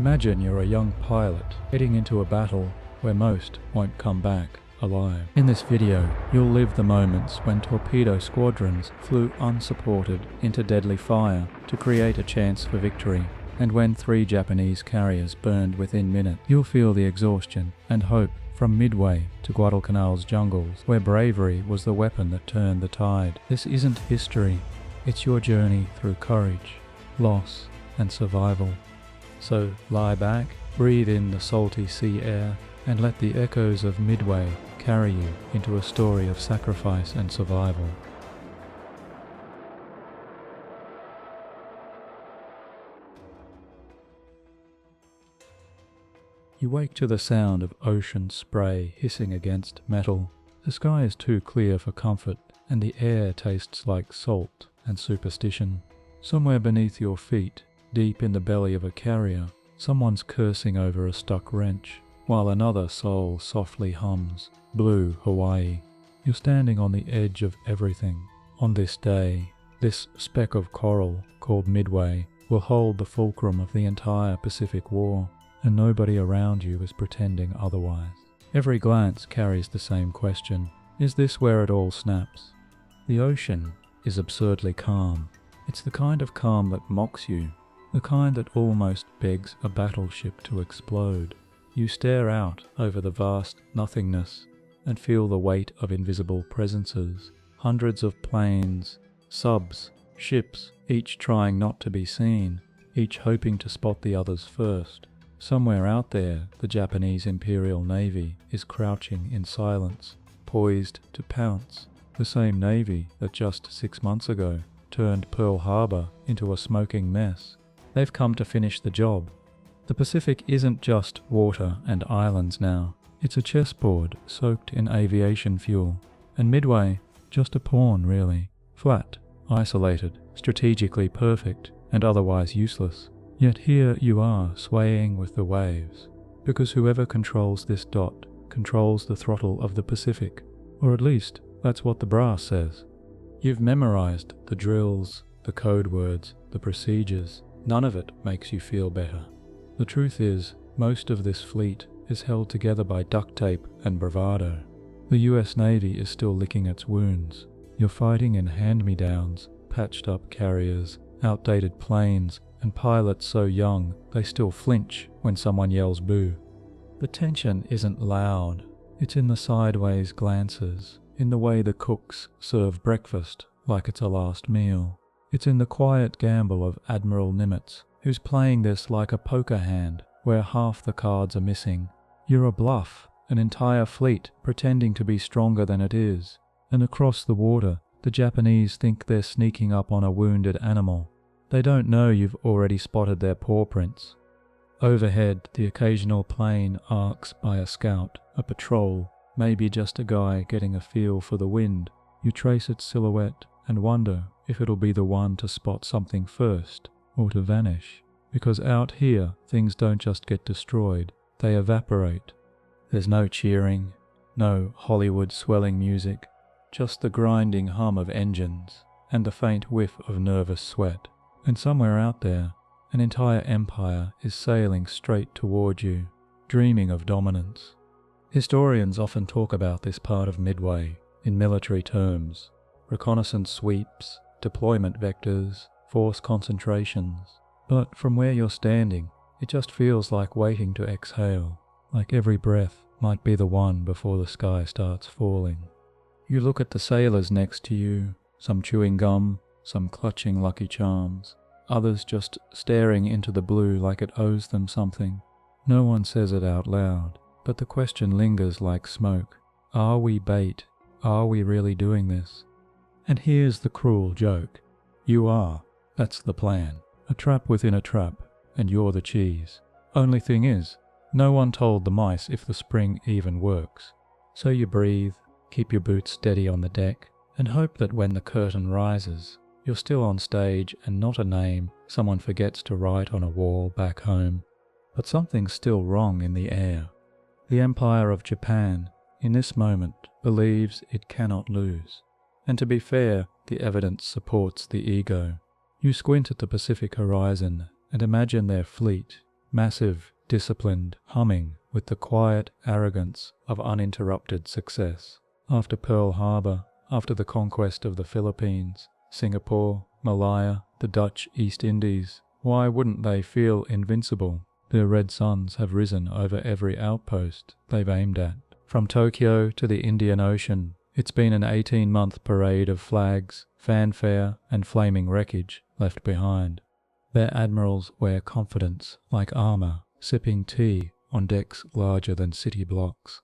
Imagine you're a young pilot heading into a battle where most won't come back alive. In this video, you'll live the moments when torpedo squadrons flew unsupported into deadly fire to create a chance for victory, and when 3 Japanese carriers burned within minutes. You'll feel the exhaustion and hope from Midway to Guadalcanal's jungles, where bravery was the weapon that turned the tide. This isn't history, it's your journey through courage, loss, and survival. So lie back, breathe in the salty sea air, and let the echoes of Midway carry you into a story of sacrifice and survival. You wake to the sound of ocean spray hissing against metal. The sky is too clear for comfort, and the air tastes like salt and superstition. Somewhere beneath your feet, deep in the belly of a carrier, someone's cursing over a stuck wrench, while another soul softly hums, Blue Hawaii. You're standing on the edge of everything. On this day, this speck of coral, called Midway, will hold the fulcrum of the entire Pacific War, and nobody around you is pretending otherwise. Every glance carries the same question: is this where it all snaps? The ocean is absurdly calm. It's the kind of calm that mocks you, the kind that almost begs a battleship to explode. You stare out over the vast nothingness and feel the weight of invisible presences, hundreds of planes, subs, ships, each trying not to be seen, each hoping to spot the others first. Somewhere out there, the Japanese Imperial Navy is crouching in silence, poised to pounce. The same Navy that just 6 months ago turned Pearl Harbor into a smoking mess. They've come to finish the job. The Pacific isn't just water and islands now. It's a chessboard soaked in aviation fuel. And Midway, just a pawn really. Flat, isolated, strategically perfect, and otherwise useless. Yet here you are swaying with the waves. Because whoever controls this dot controls the throttle of the Pacific. Or at least, that's what the brass says. You've memorized the drills, the code words, the procedures. None of it makes you feel better. The truth is, most of this fleet is held together by duct tape and bravado. The US Navy is still licking its wounds. You're fighting in hand-me-downs, patched-up carriers, outdated planes, and pilots so young they still flinch when someone yells boo. The tension isn't loud. It's in the sideways glances, in the way the cooks serve breakfast like it's a last meal. It's in the quiet gamble of Admiral Nimitz, who's playing this like a poker hand where half the cards are missing. You're a bluff, an entire fleet pretending to be stronger than it is. And across the water, the Japanese think they're sneaking up on a wounded animal. They don't know you've already spotted their paw prints. Overhead, the occasional plane arcs by a scout, a patrol, maybe just a guy getting a feel for the wind. You trace its silhouette and wonder if it'll be the one to spot something first, or to vanish. Because out here, things don't just get destroyed, they evaporate. There's no cheering, no Hollywood swelling music, just the grinding hum of engines, and the faint whiff of nervous sweat. And somewhere out there, an entire empire is sailing straight toward you, dreaming of dominance. Historians often talk about this part of Midway in military terms: reconnaissance sweeps, deployment vectors, force concentrations. But from where you're standing, it just feels like waiting to exhale, like every breath might be the one before the sky starts falling. You look at the sailors next to you, some chewing gum, some clutching Lucky Charms, others just staring into the blue like it owes them something. No one says it out loud, but the question lingers like smoke. Are we bait? Are we really doing this? And here's the cruel joke. You are. That's the plan. A trap within a trap, and you're the cheese. Only thing is, no one told the mice if the spring even works. So you breathe, keep your boots steady on the deck, and hope that when the curtain rises, you're still on stage and not a name someone forgets to write on a wall back home. But something's still wrong in the air. The Empire of Japan, in this moment, believes it cannot lose. And to be fair, the evidence supports the ego. You squint at the Pacific horizon and imagine their fleet, massive, disciplined, humming with the quiet arrogance of uninterrupted success. After Pearl Harbor, after the conquest of the Philippines, Singapore, Malaya, the Dutch East Indies, why wouldn't they feel invincible? Their red suns have risen over every outpost they've aimed at. From Tokyo to the Indian Ocean, it's been an 18-month parade of flags, fanfare, and flaming wreckage left behind. Their admirals wear confidence like armor, sipping tea on decks larger than city blocks.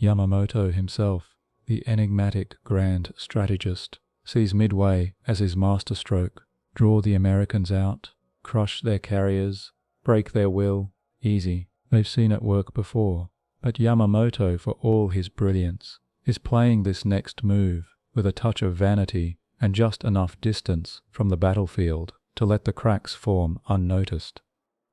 Yamamoto himself, the enigmatic grand strategist, sees Midway as his masterstroke: draw the Americans out, crush their carriers, break their will, easy. They've seen it work before. But Yamamoto, for all his brilliance, is playing this next move with a touch of vanity and just enough distance from the battlefield to let the cracks form unnoticed.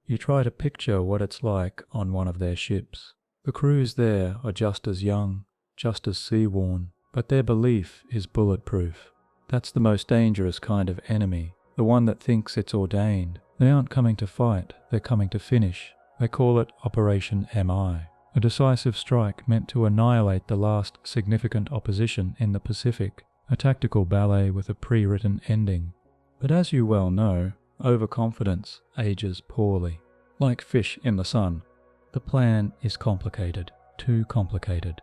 You try to picture what it's like on one of their ships. The crews there are just as young, just as sea-worn, but their belief is bulletproof. That's the most dangerous kind of enemy, the one that thinks it's ordained. They aren't coming to fight, they're coming to finish. They call it Operation MI, a decisive strike meant to annihilate the last significant opposition in the Pacific, a tactical ballet with a pre-written ending. But as you well know, overconfidence ages poorly, like fish in the sun. The plan is complicated, too complicated.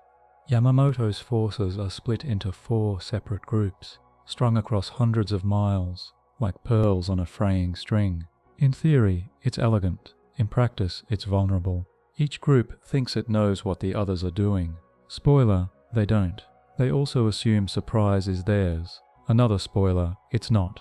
Yamamoto's forces are split into 4 separate groups, strung across hundreds of miles, like pearls on a fraying string. In theory, it's elegant. In practice, it's vulnerable. Each group thinks it knows what the others are doing. Spoiler, they don't. They also assume surprise is theirs. Another spoiler, it's not.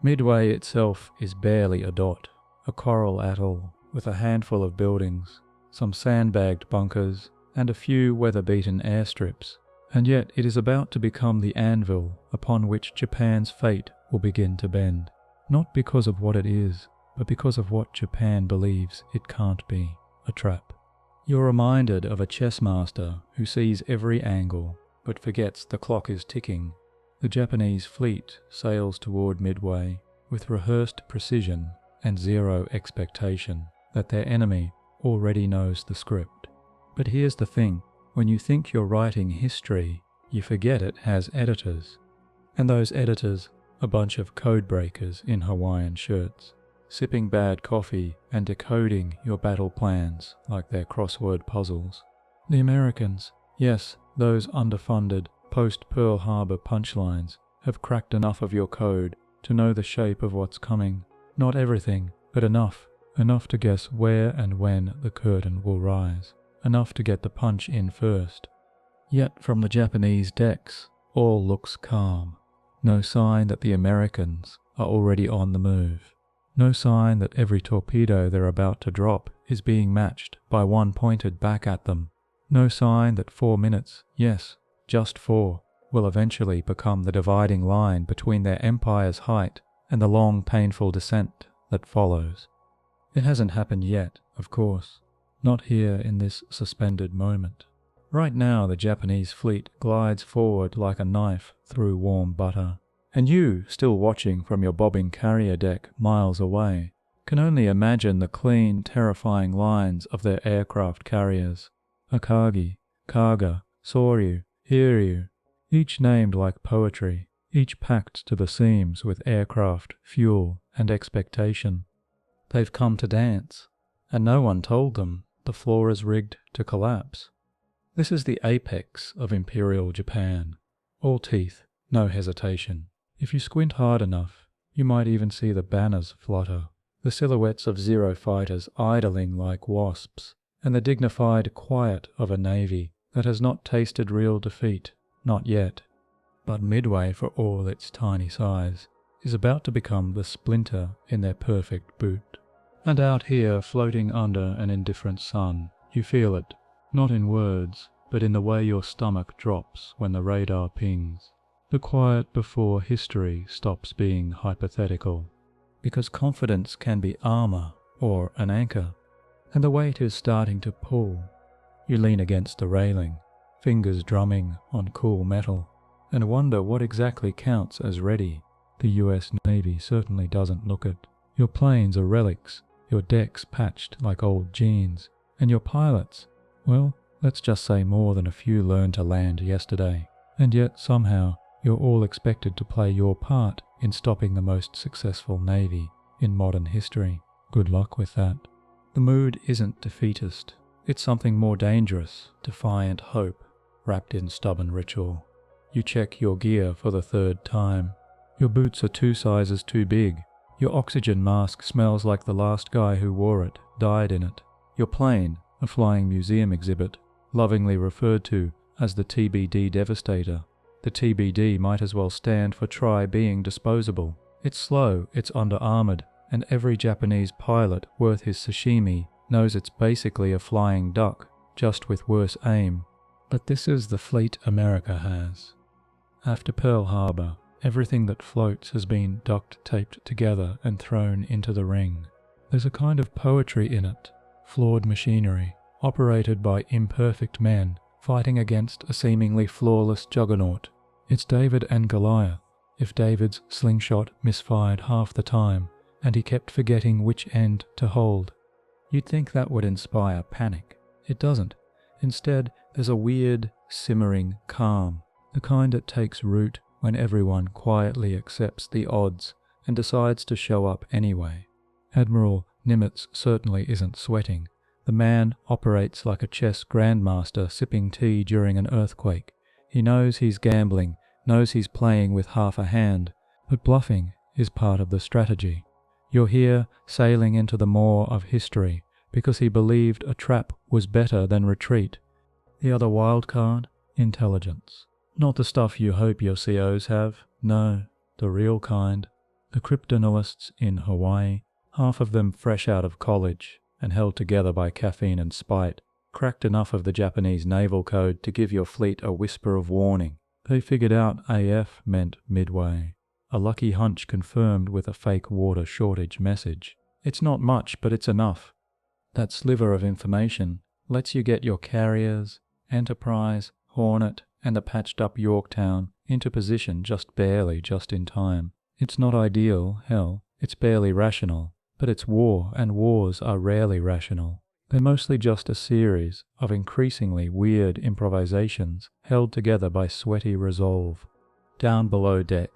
Midway itself is barely a dot, a coral atoll with a handful of buildings, some sandbagged bunkers, and a few weather-beaten airstrips. And yet it is about to become the anvil upon which Japan's fate will begin to bend. Not because of what it is, but because of what Japan believes it can't be, a trap. You're reminded of a chess master who sees every angle, but forgets the clock is ticking. The Japanese fleet sails toward Midway with rehearsed precision and zero expectation that their enemy already knows the script. But here's the thing, when you think you're writing history, you forget it has editors. And those editors, a bunch of code breakers in Hawaiian shirts, sipping bad coffee and decoding your battle plans like they're crossword puzzles. The Americans, yes, those underfunded post-Pearl Harbor punchlines, have cracked enough of your code to know the shape of what's coming. Not everything, but enough. Enough to guess where and when the curtain will rise. Enough to get the punch in first. Yet from the Japanese decks, all looks calm. No sign that the Americans are already on the move. No sign that every torpedo they're about to drop is being matched by one pointed back at them. No sign that 4 minutes, yes, just 4, will eventually become the dividing line between their empire's height and the long, painful descent that follows. It hasn't happened yet, of course. Not here in this suspended moment. Right now the Japanese fleet glides forward like a knife through warm butter. And you, still watching from your bobbing carrier deck miles away, can only imagine the clean, terrifying lines of their aircraft carriers. Akagi, Kaga, Soryu, Hiryu, each named like poetry, each packed to the seams with aircraft, fuel, and expectation. They've come to dance, and no one told them the floor is rigged to collapse. This is the apex of Imperial Japan. All teeth, no hesitation. If you squint hard enough, you might even see the banners flutter, the silhouettes of Zero fighters idling like wasps, and the dignified quiet of a navy that has not tasted real defeat, not yet. But Midway, for all its tiny size, is about to become the splinter in their perfect boot. And out here, floating under an indifferent sun, you feel it, not in words, but in the way your stomach drops when the radar pings. The quiet before history stops being hypothetical. Because confidence can be armor or an anchor, and the weight is starting to pull. You lean against the railing, fingers drumming on cool metal, and wonder what exactly counts as ready. The US Navy certainly doesn't look it. Your planes are relics. your decks patched like old jeans, and your pilots, well, let's just say more than a few learned to land yesterday, and yet somehow you're all expected to play your part in stopping the most successful navy in modern history. Good luck with that. The mood isn't defeatist. It's something more dangerous, defiant hope, wrapped in stubborn ritual. You check your gear for the third time. Your boots are 2 sizes too big. Your oxygen mask smells like the last guy who wore it died in it. Your plane, a flying museum exhibit, lovingly referred to as the TBD Devastator. The TBD might as well stand for try being disposable. It's slow, it's under-armored, and every Japanese pilot worth his sashimi knows it's basically a flying duck, just with worse aim. But this is the fleet America has. After Pearl Harbor, everything that floats has been duct-taped together and thrown into the ring. There's a kind of poetry in it, flawed machinery, operated by imperfect men, fighting against a seemingly flawless juggernaut. It's David and Goliath, if David's slingshot misfired half the time, and he kept forgetting which end to hold. You'd think that would inspire panic. It doesn't. Instead, there's a weird, simmering calm, the kind that takes root when everyone quietly accepts the odds and decides to show up anyway. Admiral Nimitz certainly isn't sweating. The man operates like a chess grandmaster sipping tea during an earthquake. He knows he's gambling, knows he's playing with half a hand, but bluffing is part of the strategy. You're here sailing into the maw of history because he believed a trap was better than retreat. The other wild card? Intelligence. Not the stuff you hope your COs have, no, the real kind. The cryptanalysts in Hawaii, half of them fresh out of college and held together by caffeine and spite, cracked enough of the Japanese naval code to give your fleet a whisper of warning. They figured out AF meant Midway. A lucky hunch confirmed with a fake water shortage message. It's not much, but it's enough. That sliver of information lets you get your carriers, Enterprise, Hornet, and the patched-up Yorktown into position just barely, just in time. It's not ideal, hell, it's barely rational, but it's war, and wars are rarely rational. They're mostly just a series of increasingly weird improvisations held together by sweaty resolve. Down below deck,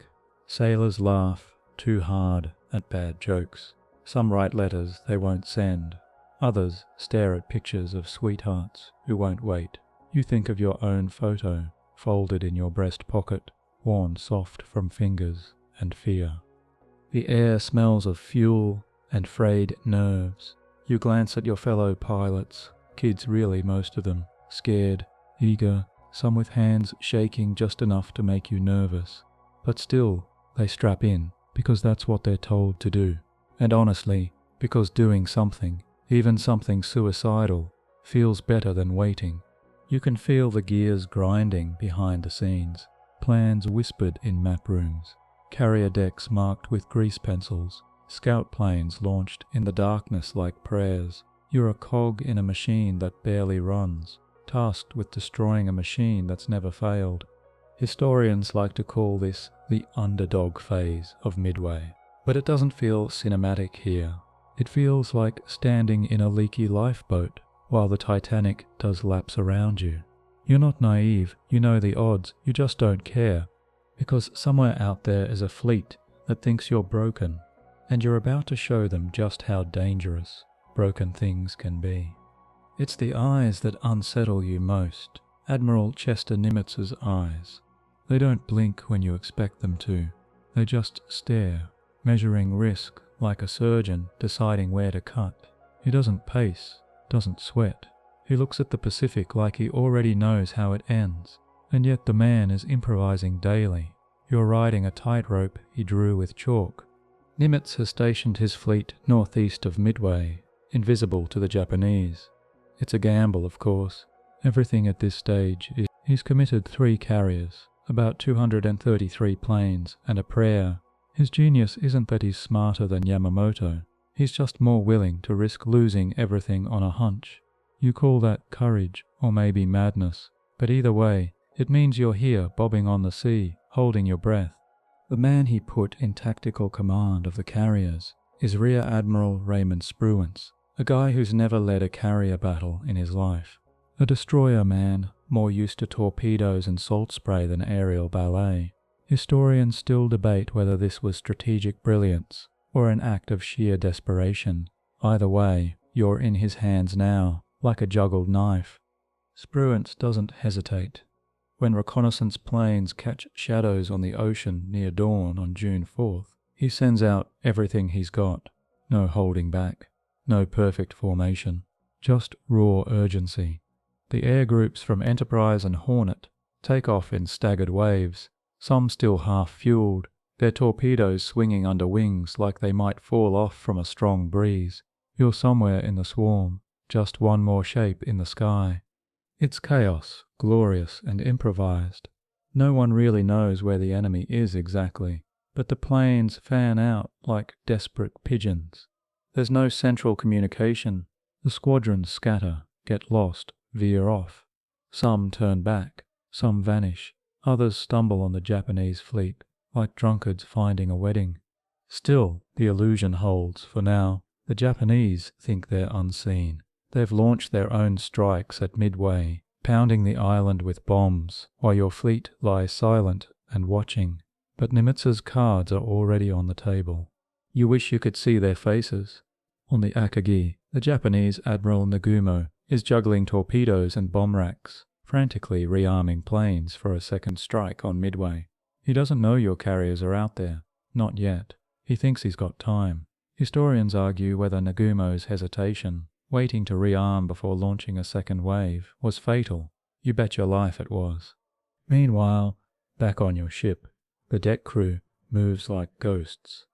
sailors laugh too hard at bad jokes. Some write letters they won't send. Others stare at pictures of sweethearts who won't wait. You think of your own photo, folded in your breast pocket, worn soft from fingers and fear. The air smells of fuel and frayed nerves. You glance at your fellow pilots, kids really most of them, scared, eager, some with hands shaking just enough to make you nervous. But still, they strap in, because that's what they're told to do. And honestly, because doing something, even something suicidal, feels better than waiting. You can feel the gears grinding behind the scenes, plans whispered in map rooms, carrier decks marked with grease pencils, scout planes launched in the darkness like prayers. You're a cog in a machine that barely runs, tasked with destroying a machine that's never failed. Historians like to call this the underdog phase of Midway, but it doesn't feel cinematic here. It feels like standing in a leaky lifeboat while the Titanic does laps around you. You're not naive, you know the odds, you just don't care, because somewhere out there is a fleet that thinks you're broken, and you're about to show them just how dangerous broken things can be. It's the eyes that unsettle you most. Admiral Chester Nimitz's eyes. They don't blink when you expect them to. They just stare, measuring risk like a surgeon deciding where to cut. He doesn't pace, doesn't sweat. He looks at the Pacific like he already knows how it ends. And yet the man is improvising daily. You're riding a tightrope he drew with chalk. Nimitz has stationed his fleet northeast of Midway, invisible to the Japanese. It's a gamble, of course. Everything at this stage is... He's committed 3 carriers, about 233 planes, and a prayer. His genius isn't that he's smarter than Yamamoto. He's just more willing to risk losing everything on a hunch. You call that courage, or maybe madness. But either way, it means you're here bobbing on the sea, holding your breath. The man he put in tactical command of the carriers is Rear Admiral Raymond Spruance, a guy who's never led a carrier battle in his life. A destroyer man, more used to torpedoes and salt spray than aerial ballet. Historians still debate whether this was strategic brilliance or an act of sheer desperation. Either way, you're in his hands now, like a juggled knife. Spruance doesn't hesitate. When reconnaissance planes catch shadows on the ocean near dawn on June 4th, he sends out everything he's got. No holding back, no perfect formation, just raw urgency. The air groups from Enterprise and Hornet take off in staggered waves, some still half-fueled, their torpedoes swinging under wings like they might fall off from a strong breeze. You're somewhere in the swarm, just one more shape in the sky. It's chaos, glorious and improvised. No one really knows where the enemy is exactly, but the planes fan out like desperate pigeons. There's no central communication. The squadrons scatter, get lost, veer off. Some turn back, some vanish, others stumble on the Japanese fleet, like drunkards finding a wedding. Still, the illusion holds for now. The Japanese think they're unseen. They've launched their own strikes at Midway, pounding the island with bombs, while your fleet lies silent and watching. But Nimitz's cards are already on the table. You wish you could see their faces. On the Akagi, the Japanese Admiral Nagumo is juggling torpedoes and bomb racks, frantically rearming planes for a second strike on Midway. He doesn't know your carriers are out there. Not yet. He thinks he's got time. Historians argue whether Nagumo's hesitation, waiting to rearm before launching a second wave, was fatal. You bet your life it was. Meanwhile, back on your ship, the deck crew moves like ghosts.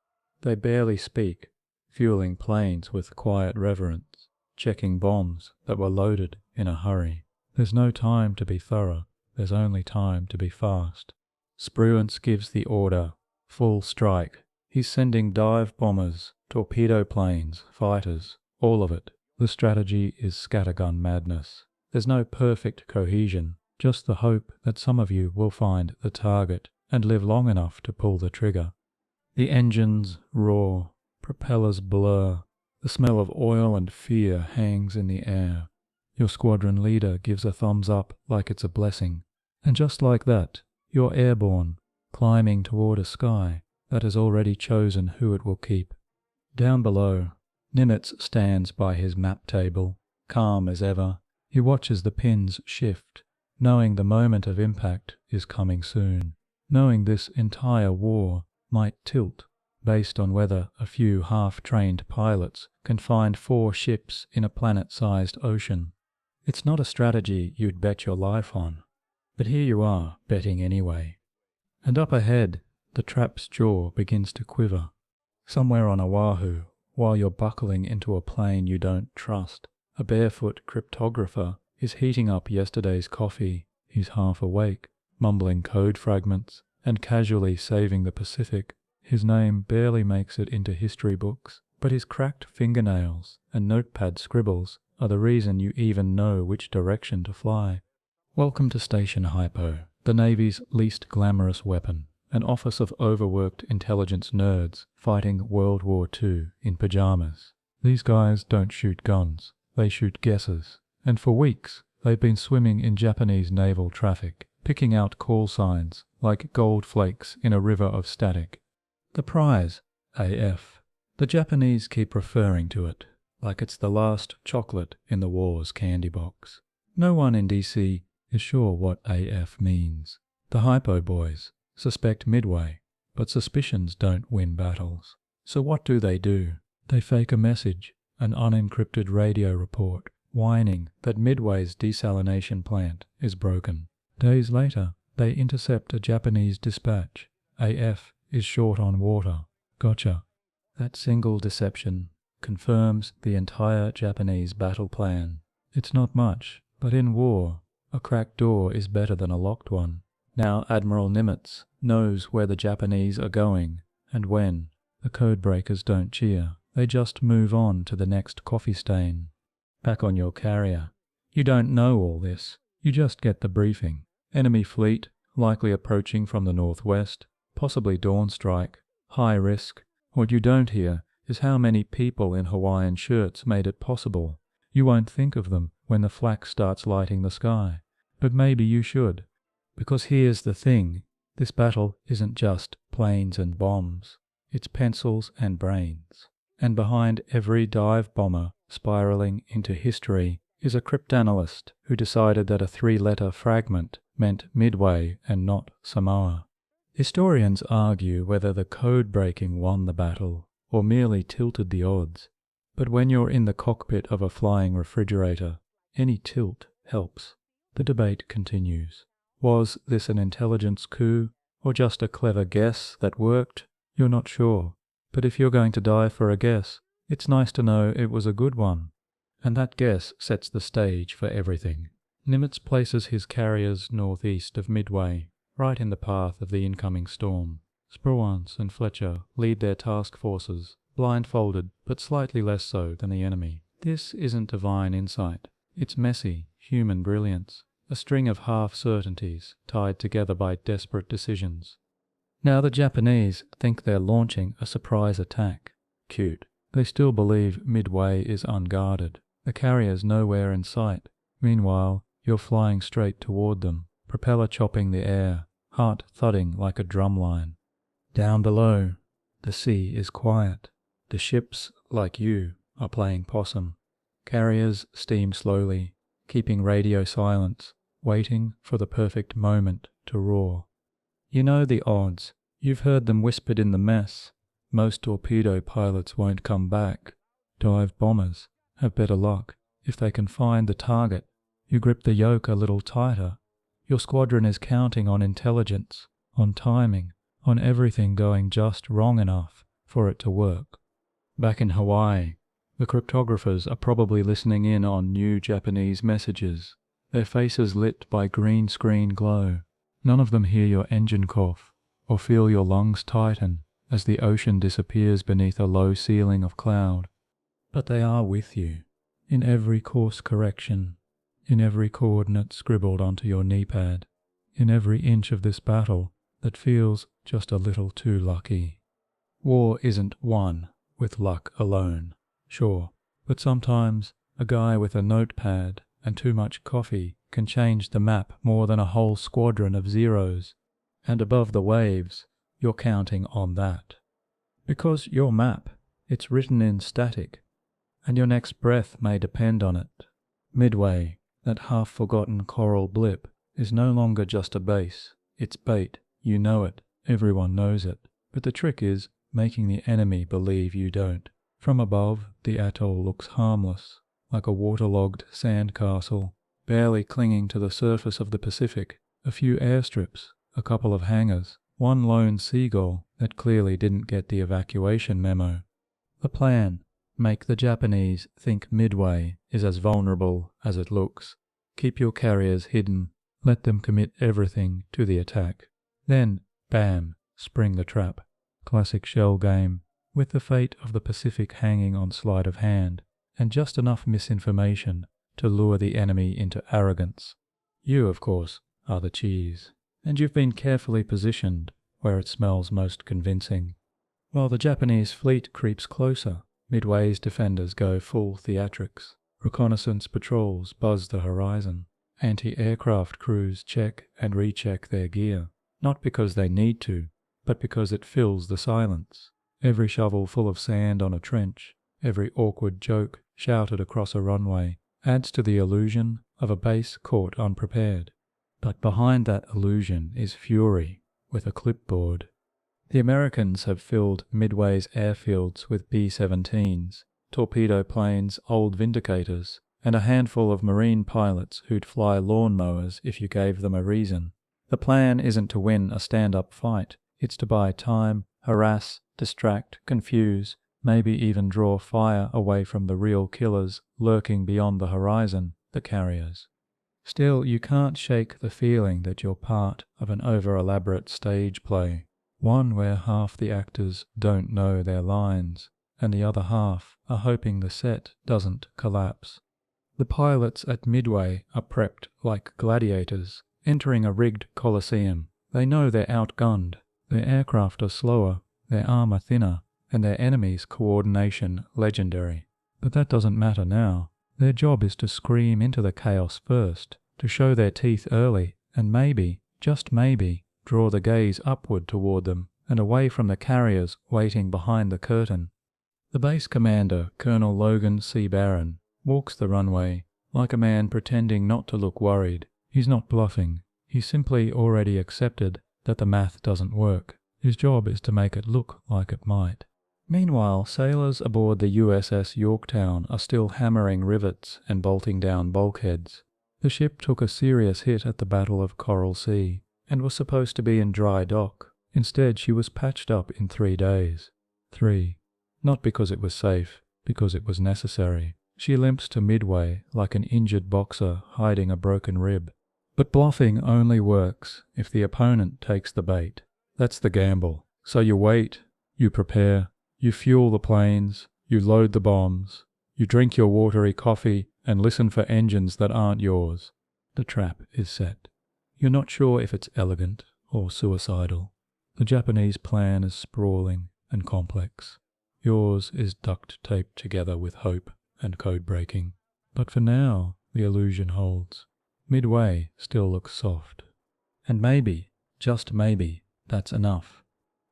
They barely speak, fueling planes with quiet reverence, checking bombs that were loaded in a hurry. There's no time to be thorough, there's only time to be fast. Spruance gives the order, full strike. He's sending dive bombers, torpedo planes, fighters, all of it. The strategy is scattergun madness. There's no perfect cohesion, just the hope that some of you will find the target and live long enough to pull the trigger. The engines roar, propellers blur, the smell of oil and fear hangs in the air. Your squadron leader gives a thumbs up like it's a blessing, and just like that, you're airborne, climbing toward a sky that has already chosen who it will keep. Down below, Nimitz stands by his map table, calm as ever. He watches the pins shift, knowing the moment of impact is coming soon, knowing this entire war might tilt based on whether a few half-trained pilots can find 4 ships in a planet-sized ocean. It's not a strategy you'd bet your life on, but here you are betting anyway. And up ahead, the trap's jaw begins to quiver. Somewhere on Oahu, while you're buckling into a plane you don't trust, a barefoot cryptographer is heating up yesterday's coffee. He's half awake, mumbling code fragments, and casually saving the Pacific. His name barely makes it into history books, but his cracked fingernails and notepad scribbles are the reason you even know which direction to fly. Welcome to Station Hypo, the Navy's least glamorous weapon. An office of overworked intelligence nerds fighting World War II in pajamas. These guys don't shoot guns, they shoot guesses. And for weeks, they've been swimming in Japanese naval traffic, picking out call signs like gold flakes in a river of static. The prize, AF. The Japanese keep referring to it, like it's the last chocolate in the war's candy box. No one in DC is sure what AF means. The Hypo boys suspect Midway, but suspicions don't win battles. So what do? They fake a message, an unencrypted radio report, whining that Midway's desalination plant is broken. Days later, they intercept a Japanese dispatch. AF is short on water. Gotcha. That single deception confirms the entire Japanese battle plan. It's not much, but in war, a cracked door is better than a locked one. Now Admiral Nimitz knows where the Japanese are going and when. The codebreakers don't cheer. They just move on to the next coffee stain. Back on your carrier. You don't know all this. You just get the briefing. Enemy fleet, likely approaching from the northwest, possibly dawn strike. High risk. What you don't hear is is how many people in Hawaiian shirts made it possible. You won't think of them when the flak starts lighting the sky, but maybe you should. Because here's the thing, this battle isn't just planes and bombs, it's pencils and brains. And behind every dive bomber spiraling into history is a cryptanalyst who decided that a 3-letter fragment meant Midway and not Samoa. Historians argue whether the code-breaking won the battle or merely tilted the odds. But when you're in the cockpit of a flying refrigerator, any tilt helps. The debate continues. Was this an intelligence coup or just a clever guess that worked? You're not sure. But if you're going to die for a guess, it's nice to know it was a good one. And that guess sets the stage for everything. Nimitz places his carriers northeast of Midway, right in the path of the incoming storm. Spruance and Fletcher lead their task forces, blindfolded but slightly less so than the enemy. This isn't divine insight. It's messy, human brilliance, a string of half-certainties tied together by desperate decisions. Now the Japanese think they're launching a surprise attack. Cute. They still believe Midway is unguarded. The carrier's nowhere in sight. Meanwhile, you're flying straight toward them, propeller chopping the air, heart thudding like a drumline. Down below, the sea is quiet. The ships, like you, are playing possum. Carriers steam slowly, keeping radio silence, waiting for the perfect moment to roar. You know the odds. You've heard them whispered in the mess. Most torpedo pilots won't come back. Dive bombers have better luck if they can find the target. You grip the yoke a little tighter. Your squadron is counting on intelligence, on timing, on everything going just wrong enough for it to work. Back in Hawaii, the cryptographers are probably listening in on new Japanese messages, their faces lit by green screen glow. None of them hear your engine cough or feel your lungs tighten as the ocean disappears beneath a low ceiling of cloud. But they are with you, in every course correction, in every coordinate scribbled onto your knee pad, in every inch of this battle that feels just a little too lucky. War isn't won with luck alone, sure, but sometimes a guy with a notepad and too much coffee can change the map more than a whole squadron of zeros. And above the waves, you're counting on that. Because your map, it's written in static, and your next breath may depend on it. Midway, that half-forgotten coral blip, is no longer just a base. It's bait. You know it. Everyone knows it. But the trick is making the enemy believe you don't. From above, the atoll looks harmless, like a waterlogged sandcastle, barely clinging to the surface of the Pacific. A few airstrips, a couple of hangars, one lone seagull that clearly didn't get the evacuation memo. The plan: make the Japanese think Midway is as vulnerable as it looks. Keep your carriers hidden. Let them commit everything to the attack. Then, bam, spring the trap. Classic shell game, with the fate of the Pacific hanging on sleight of hand, and just enough misinformation to lure the enemy into arrogance. You, of course, are the cheese, and you've been carefully positioned where it smells most convincing. While the Japanese fleet creeps closer, Midway's defenders go full theatrics. Reconnaissance patrols buzz the horizon. Anti-aircraft crews check and recheck their gear, not because they need to, but because it fills the silence. Every shovel full of sand on a trench, every awkward joke shouted across a runway, adds to the illusion of a base caught unprepared. But behind that illusion is fury, with a clipboard. The Americans have filled Midway's airfields with B-17s, torpedo planes, old Vindicators, and a handful of Marine pilots who'd fly lawnmowers if you gave them a reason. The plan isn't to win a stand-up fight, it's to buy time, harass, distract, confuse, maybe even draw fire away from the real killers lurking beyond the horizon, the carriers. Still, you can't shake the feeling that you're part of an over-elaborate stage play, one where half the actors don't know their lines, and the other half are hoping the set doesn't collapse. The pilots at Midway are prepped like gladiators, entering a rigged coliseum. They know they're outgunned. Their aircraft are slower, their armor thinner, and their enemies' coordination legendary. But that doesn't matter now. Their job is to scream into the chaos first, to show their teeth early, and maybe, just maybe, draw the gaze upward toward them and away from the carriers waiting behind the curtain. The base commander, Colonel Logan C. Barron, walks the runway like a man pretending not to look worried. He's not bluffing. He's simply already accepted that the math doesn't work. His job is to make it look like it might. Meanwhile, sailors aboard the USS Yorktown are still hammering rivets and bolting down bulkheads. The ship took a serious hit at the Battle of Coral Sea and was supposed to be in dry dock. Instead, she was patched up in 3 days. 3. Not because it was safe, because it was necessary. She limps to Midway like an injured boxer hiding a broken rib. But bluffing only works if the opponent takes the bait. That's the gamble. So you wait, you prepare, you fuel the planes, you load the bombs, you drink your watery coffee and listen for engines that aren't yours. The trap is set. You're not sure if it's elegant or suicidal. The Japanese plan is sprawling and complex. Yours is duct taped together with hope and code breaking. But for now, the illusion holds. Midway still looks soft. And maybe, just maybe, that's enough.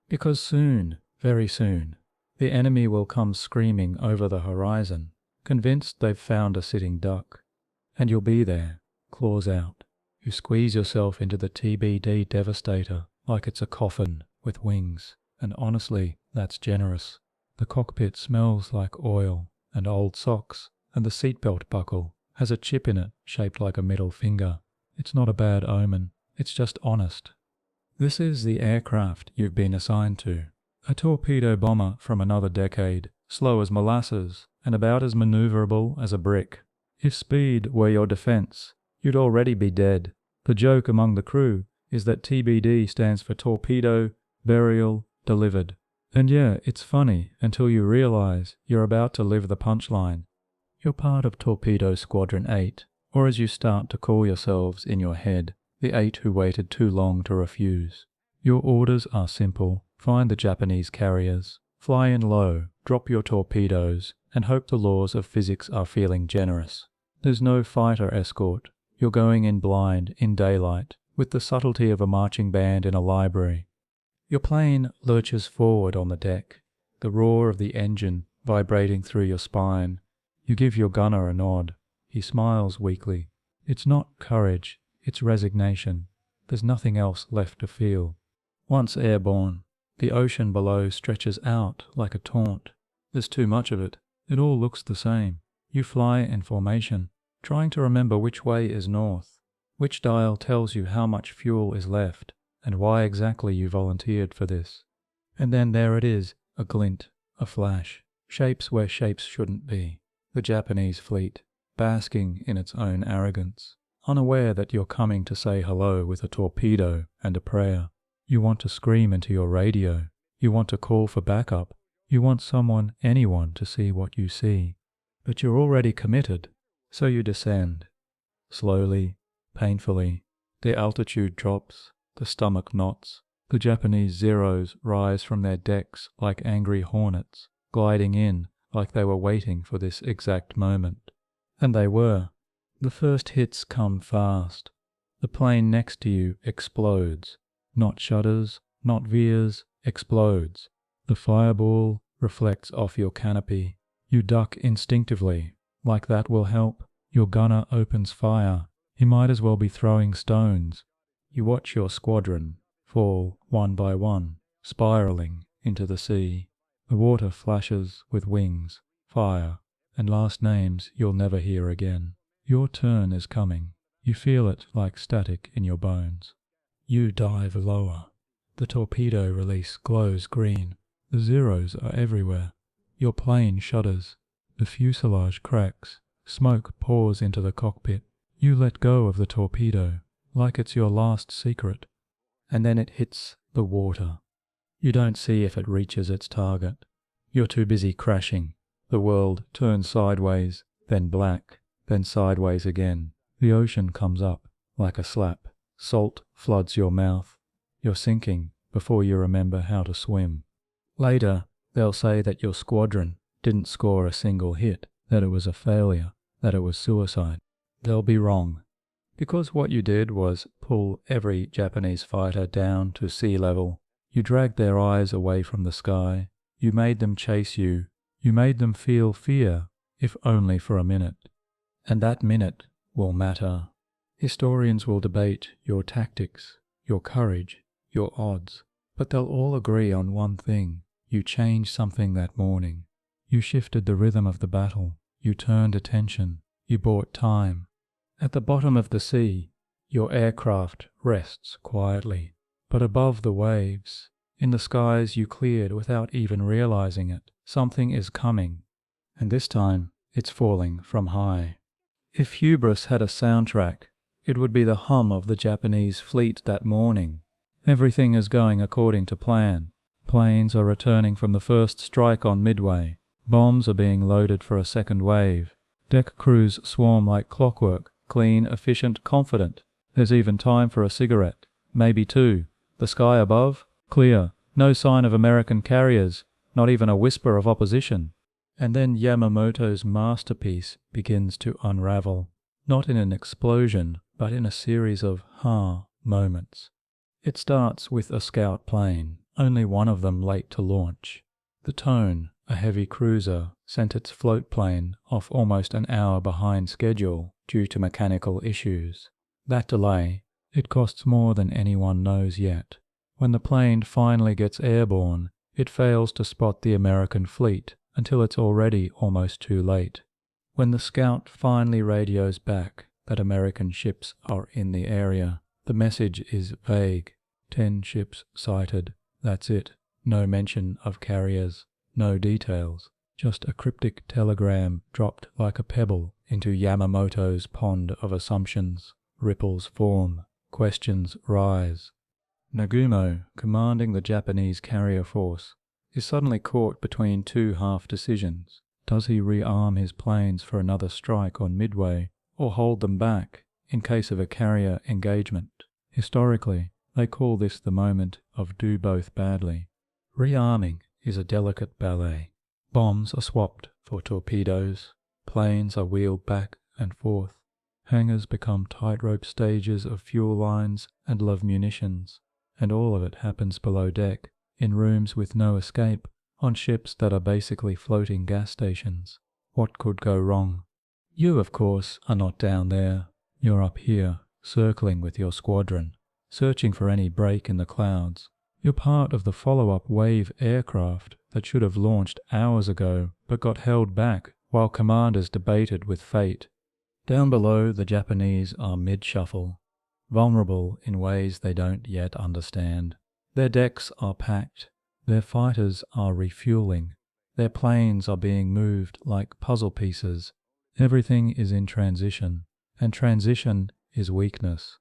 Because soon, very soon, the enemy will come screaming over the horizon, convinced they've found a sitting duck. And you'll be there, claws out. You squeeze yourself into the TBD Devastator like it's a coffin with wings. And honestly, that's generous. The cockpit smells like oil and old socks, and the seatbelt buckle has a chip in it shaped like a middle finger. It's not a bad omen. It's just honest. This is the aircraft you've been assigned to. A torpedo bomber from another decade, slow as molasses and about as maneuverable as a brick. If speed were your defense, you'd already be dead. The joke among the crew is that TBD stands for Torpedo, Burial, Delivered. And yeah, it's funny until you realize you're about to live the punchline. You're part of Torpedo Squadron 8, or as you start to call yourselves in your head, the 8 who waited too long to refuse. Your orders are simple. Find the Japanese carriers, fly in low, drop your torpedoes, and hope the laws of physics are feeling generous. There's no fighter escort. You're going in blind, in daylight, with the subtlety of a marching band in a library. Your plane lurches forward on the deck, the roar of the engine vibrating through your spine. You give your gunner a nod. He smiles weakly. It's not courage, it's resignation. There's nothing else left to feel. Once airborne, the ocean below stretches out like a taunt. There's too much of it. It all looks the same. You fly in formation, trying to remember which way is north, which dial tells you how much fuel is left, and why exactly you volunteered for this. And then there it is, a glint, a flash, shapes where shapes shouldn't be. The Japanese fleet, basking in its own arrogance, unaware that you're coming to say hello with a torpedo and a prayer. You want to scream into your radio. You want to call for backup. You want someone, anyone, to see what you see. But you're already committed, so you descend. Slowly, painfully, the altitude drops, the stomach knots. The Japanese Zeros rise from their decks like angry hornets, gliding in like they were waiting for this exact moment. And they were. The first hits come fast. The plane next to you explodes. Not shudders, not veers, explodes. The fireball reflects off your canopy. You duck instinctively. Like that will help. Your gunner opens fire. He might as well be throwing stones. You watch your squadron fall one by one, spiraling into the sea. The water flashes with wings, fire, and last names you'll never hear again. Your turn is coming. You feel it like static in your bones. You dive lower. The torpedo release glows green. The Zeros are everywhere. Your plane shudders. The fuselage cracks. Smoke pours into the cockpit. You let go of the torpedo, like it's your last secret. And then it hits the water. You don't see if it reaches its target. You're too busy crashing. The world turns sideways, then black, then sideways again. The ocean comes up like a slap. Salt floods your mouth. You're sinking before you remember how to swim. Later, They'll say that your squadron didn't score a single hit, that it was a failure, that it was suicide. They'll be wrong, because what you did was pull every Japanese fighter down to sea level. You dragged their eyes away from the sky. You made them chase you. You made them feel fear, if only for a minute. And that minute will matter. Historians will debate your tactics, your courage, your odds, but they'll all agree on one thing. You changed something that morning. You shifted the rhythm of the battle. You turned attention. You bought time. At the bottom of the sea, your aircraft rests quietly, but above the waves, in the skies you cleared without even realizing it, something is coming, and this time it's falling from high. If hubris had a soundtrack, it would be the hum of the Japanese fleet that morning. Everything is going according to plan. Planes are returning from the first strike on Midway. Bombs are being loaded for a second wave. Deck crews swarm like clockwork, clean, efficient, confident. There's even time for a cigarette, maybe two. The sky above? Clear. No sign of American carriers, not even a whisper of opposition. And then Yamamoto's masterpiece begins to unravel, not in an explosion, but in a series of moments. It starts with a scout plane, only one of them late to launch. The Tone, a heavy cruiser, sent its float plane off almost an hour behind schedule due to mechanical issues. That delay, it costs more than anyone knows yet. When the plane finally gets airborne, it fails to spot the American fleet until it's already almost too late. When the scout finally radios back that American ships are in the area, the message is vague. 10 ships sighted. That's it. No mention of carriers. No details. Just a cryptic telegram dropped like a pebble into Yamamoto's pond of assumptions. Ripples form. Questions rise. Nagumo, commanding the Japanese carrier force, is suddenly caught between two half-decisions. Does he rearm his planes for another strike on Midway, or hold them back in case of a carrier engagement? Historically, they call this the moment of do both badly. Rearming is a delicate ballet. Bombs are swapped for torpedoes. Planes are wheeled back and forth. Hangars become tightrope stages of fuel lines and love munitions. And all of it happens below deck, in rooms with no escape, on ships that are basically floating gas stations. What could go wrong? You, of course, are not down there. You're up here, circling with your squadron, searching for any break in the clouds. You're part of the follow-up wave aircraft that should have launched hours ago, but got held back while commanders debated with fate. Down below, the Japanese are mid-shuffle, vulnerable in ways they don't yet understand. Their decks are packed. Their fighters are refueling. Their planes are being moved like puzzle pieces. Everything is in transition, and transition is weakness.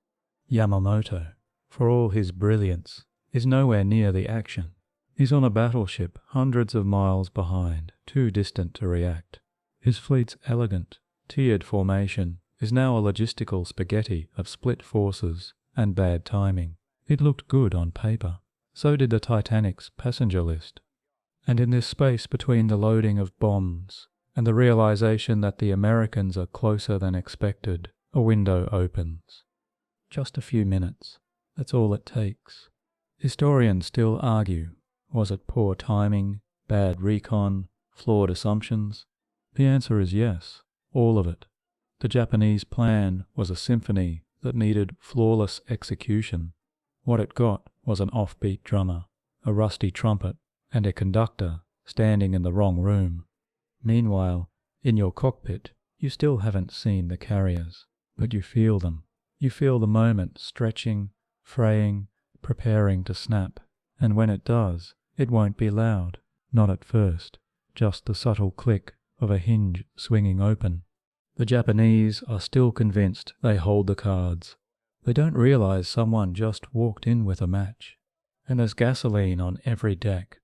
Yamamoto, for all his brilliance, is nowhere near the action. He's on a battleship hundreds of miles behind, too distant to react. His fleet's elegant, tiered formation is now a logistical spaghetti of split forces and bad timing. It looked good on paper. So did the Titanic's passenger list. And in this space between the loading of bombs and the realization that the Americans are closer than expected, a window opens. Just a few minutes. That's all it takes. Historians still argue, was it poor timing, bad recon, flawed assumptions? The answer is yes, all of it. The Japanese plan was a symphony that needed flawless execution. What it got was an offbeat drummer, a rusty trumpet, and a conductor standing in the wrong room. Meanwhile, in your cockpit, you still haven't seen the carriers, but you feel them. You feel the moment stretching, fraying, preparing to snap, and when it does, it won't be loud, not at first, just the subtle click of a hinge swinging open. The Japanese are still convinced they hold the cards. They don't realize someone just walked in with a match, and there's gasoline on every deck.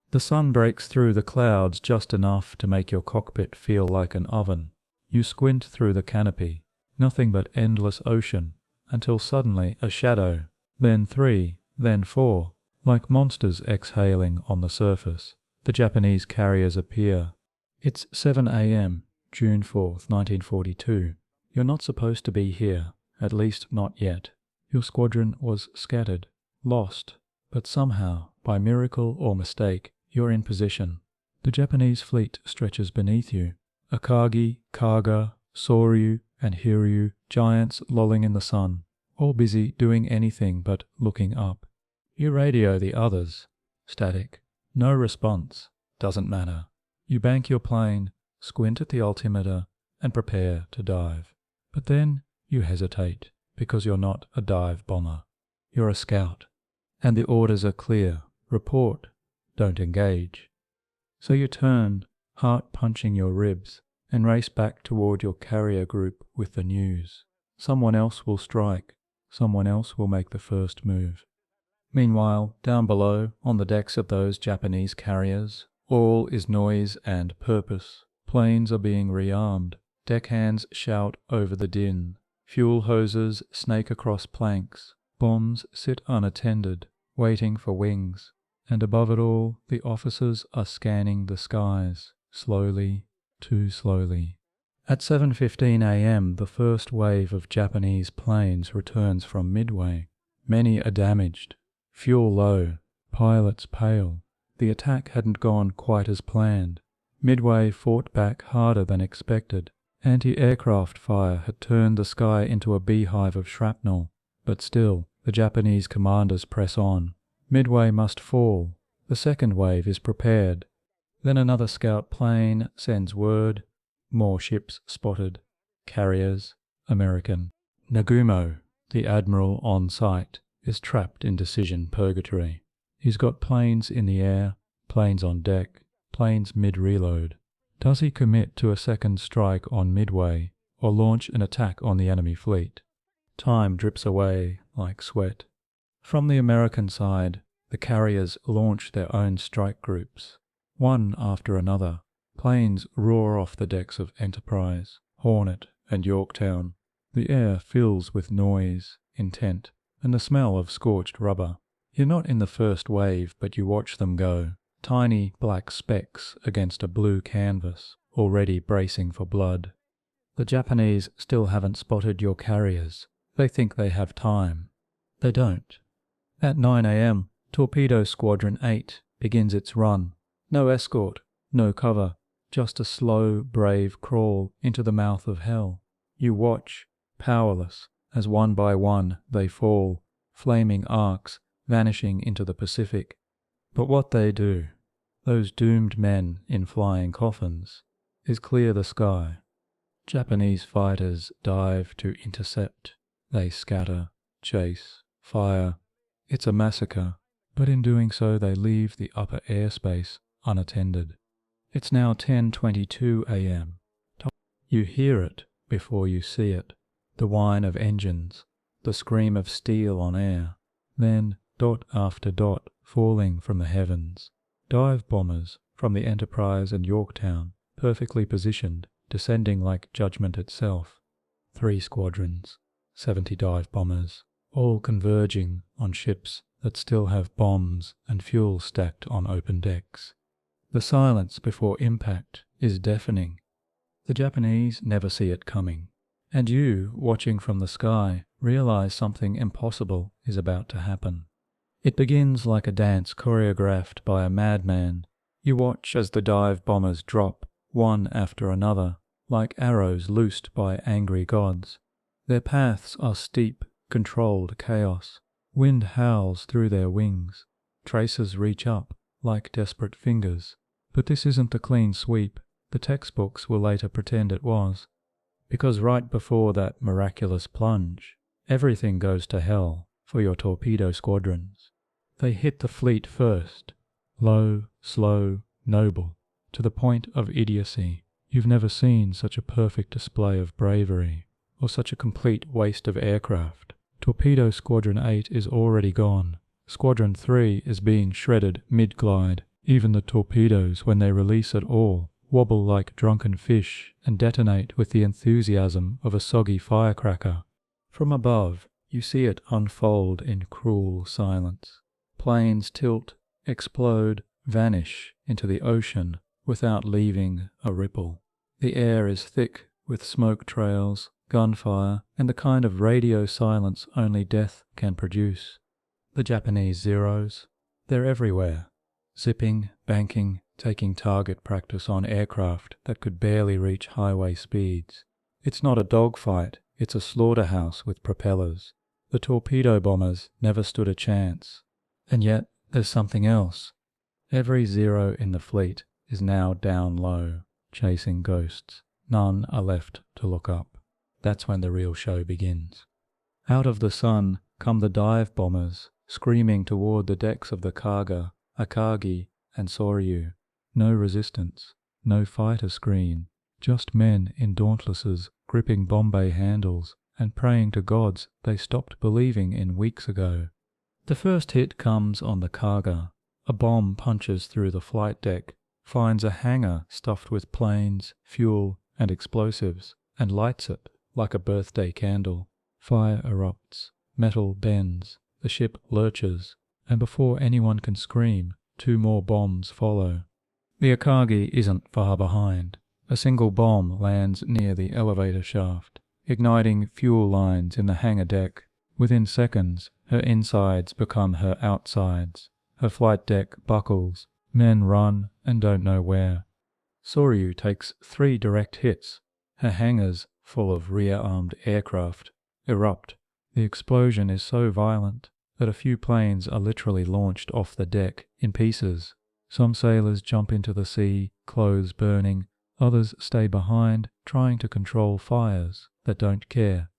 The sun breaks through the clouds just enough to make your cockpit feel like an oven. You squint through the canopy, nothing but endless ocean, until suddenly a shadow, then 3, then 4, like monsters exhaling on the surface. The Japanese carriers appear. It's 7 a.m., June 4th, 1942. You're not supposed to be here, at least not yet. Your squadron was scattered, lost, but somehow, by miracle or mistake, you're in position. The Japanese fleet stretches beneath you. Akagi, Kaga, Soryu, and Hiryu, giants lolling in the sun, all busy doing anything but looking up. You radio the others. Static. No response. Doesn't matter. You bank your plane, squint at the altimeter, and prepare to dive. But then you hesitate, because you're not a dive bomber. You're a scout. And the orders are clear. Report. Don't engage. So you turn, heart punching your ribs, and race back toward your carrier group with the news. Someone else will strike. Someone else will make the first move. Meanwhile, down below, on the decks of those Japanese carriers, all is noise and purpose. Planes are being rearmed. Deckhands shout over the din. Fuel hoses snake across planks. Bombs sit unattended, waiting for wings. And above it all, the officers are scanning the skies, slowly, too slowly. At 7:15 a.m., the first wave of Japanese planes returns from Midway. Many are damaged. Fuel low. Pilots pale. The attack hadn't gone quite as planned. Midway fought back harder than expected. Anti-aircraft fire had turned the sky into a beehive of shrapnel. But still, the Japanese commanders press on. Midway must fall. The second wave is prepared. Then another scout plane sends word. More ships spotted. Carriers. American. Nagumo, the admiral on site, is trapped in decision purgatory. He's got planes in the air, planes on deck, planes mid-reload. Does he commit to a second strike on Midway, or launch an attack on the enemy fleet? Time drips away like sweat. From the American side, the carriers launch their own strike groups, one after another. Planes roar off the decks of Enterprise, Hornet, and Yorktown. The air fills with noise, intent, and the smell of scorched rubber. You're not in the first wave, but you watch them go, tiny black specks against a blue canvas, already bracing for blood. The Japanese still haven't spotted your carriers. They think they have time. They don't. At 9 a.m., Torpedo Squadron 8 begins its run. No escort, no cover, just a slow, brave crawl into the mouth of hell. You watch, powerless, as one by one they fall, flaming arcs vanishing into the Pacific. But what they do, those doomed men in flying coffins, is clear the sky. Japanese fighters dive to intercept. They scatter, chase, fire. It's a massacre, but in doing so they leave the upper airspace unattended. It's now 10:22 a.m. You hear it before you see it, the whine of engines, the scream of steel on air, then dot after dot falling from the heavens. Dive bombers from the Enterprise and Yorktown, perfectly positioned, descending like judgment itself. 3 squadrons, 70 dive bombers, all converging on ships that still have bombs and fuel stacked on open decks. The silence before impact is deafening. The Japanese never see it coming, and you, watching from the sky, realize something impossible is about to happen. It begins like a dance choreographed by a madman. You watch as the dive bombers drop, one after another, like arrows loosed by angry gods. Their paths are steep, controlled chaos. Wind howls through their wings. Traces reach up, like desperate fingers. But this isn't the clean sweep. The textbooks will later pretend it was. Because right before that miraculous plunge, everything goes to hell for your torpedo squadrons. They hit the fleet first. Low, slow, noble, to the point of idiocy. You've never seen such a perfect display of bravery, or such a complete waste of aircraft. Torpedo Squadron 8 is already gone. Squadron 3 is being shredded mid-glide. Even the torpedoes, when they release at all, wobble like drunken fish and detonate with the enthusiasm of a soggy firecracker. From above, you see it unfold in cruel silence. Planes tilt, explode, vanish into the ocean without leaving a ripple. The air is thick with smoke trails, gunfire, and the kind of radio silence only death can produce. The Japanese Zeros, they're everywhere, zipping, banking, taking target practice on aircraft that could barely reach highway speeds. It's not a dogfight, it's a slaughterhouse with propellers. The torpedo bombers never stood a chance. And yet, there's something else. Every Zero in the fleet is now down low, chasing ghosts. None are left to look up. That's when the real show begins. Out of the sun come the dive bombers, screaming toward the decks of the Kaga, Akagi, and Soryu. No resistance, no fighter screen, just men in dauntlesses gripping Bombay handles and praying to gods they stopped believing in weeks ago. The first hit comes on the Kaga. A bomb punches through the flight deck, finds a hangar stuffed with planes, fuel, and explosives, and lights it like a birthday candle. Fire erupts, metal bends, the ship lurches, and before anyone can scream, 2 more bombs follow. The Akagi isn't far behind. A single bomb lands near the elevator shaft, igniting fuel lines in the hangar deck. Within seconds, her insides become her outsides. Her flight deck buckles. Men run and don't know where. Soryu takes 3 direct hits. Her hangars, full of rear-armed aircraft, erupt. The explosion is so violent that a few planes are literally launched off the deck in pieces. Some sailors jump into the sea, clothes burning. Others stay behind, trying to control fires that don't care.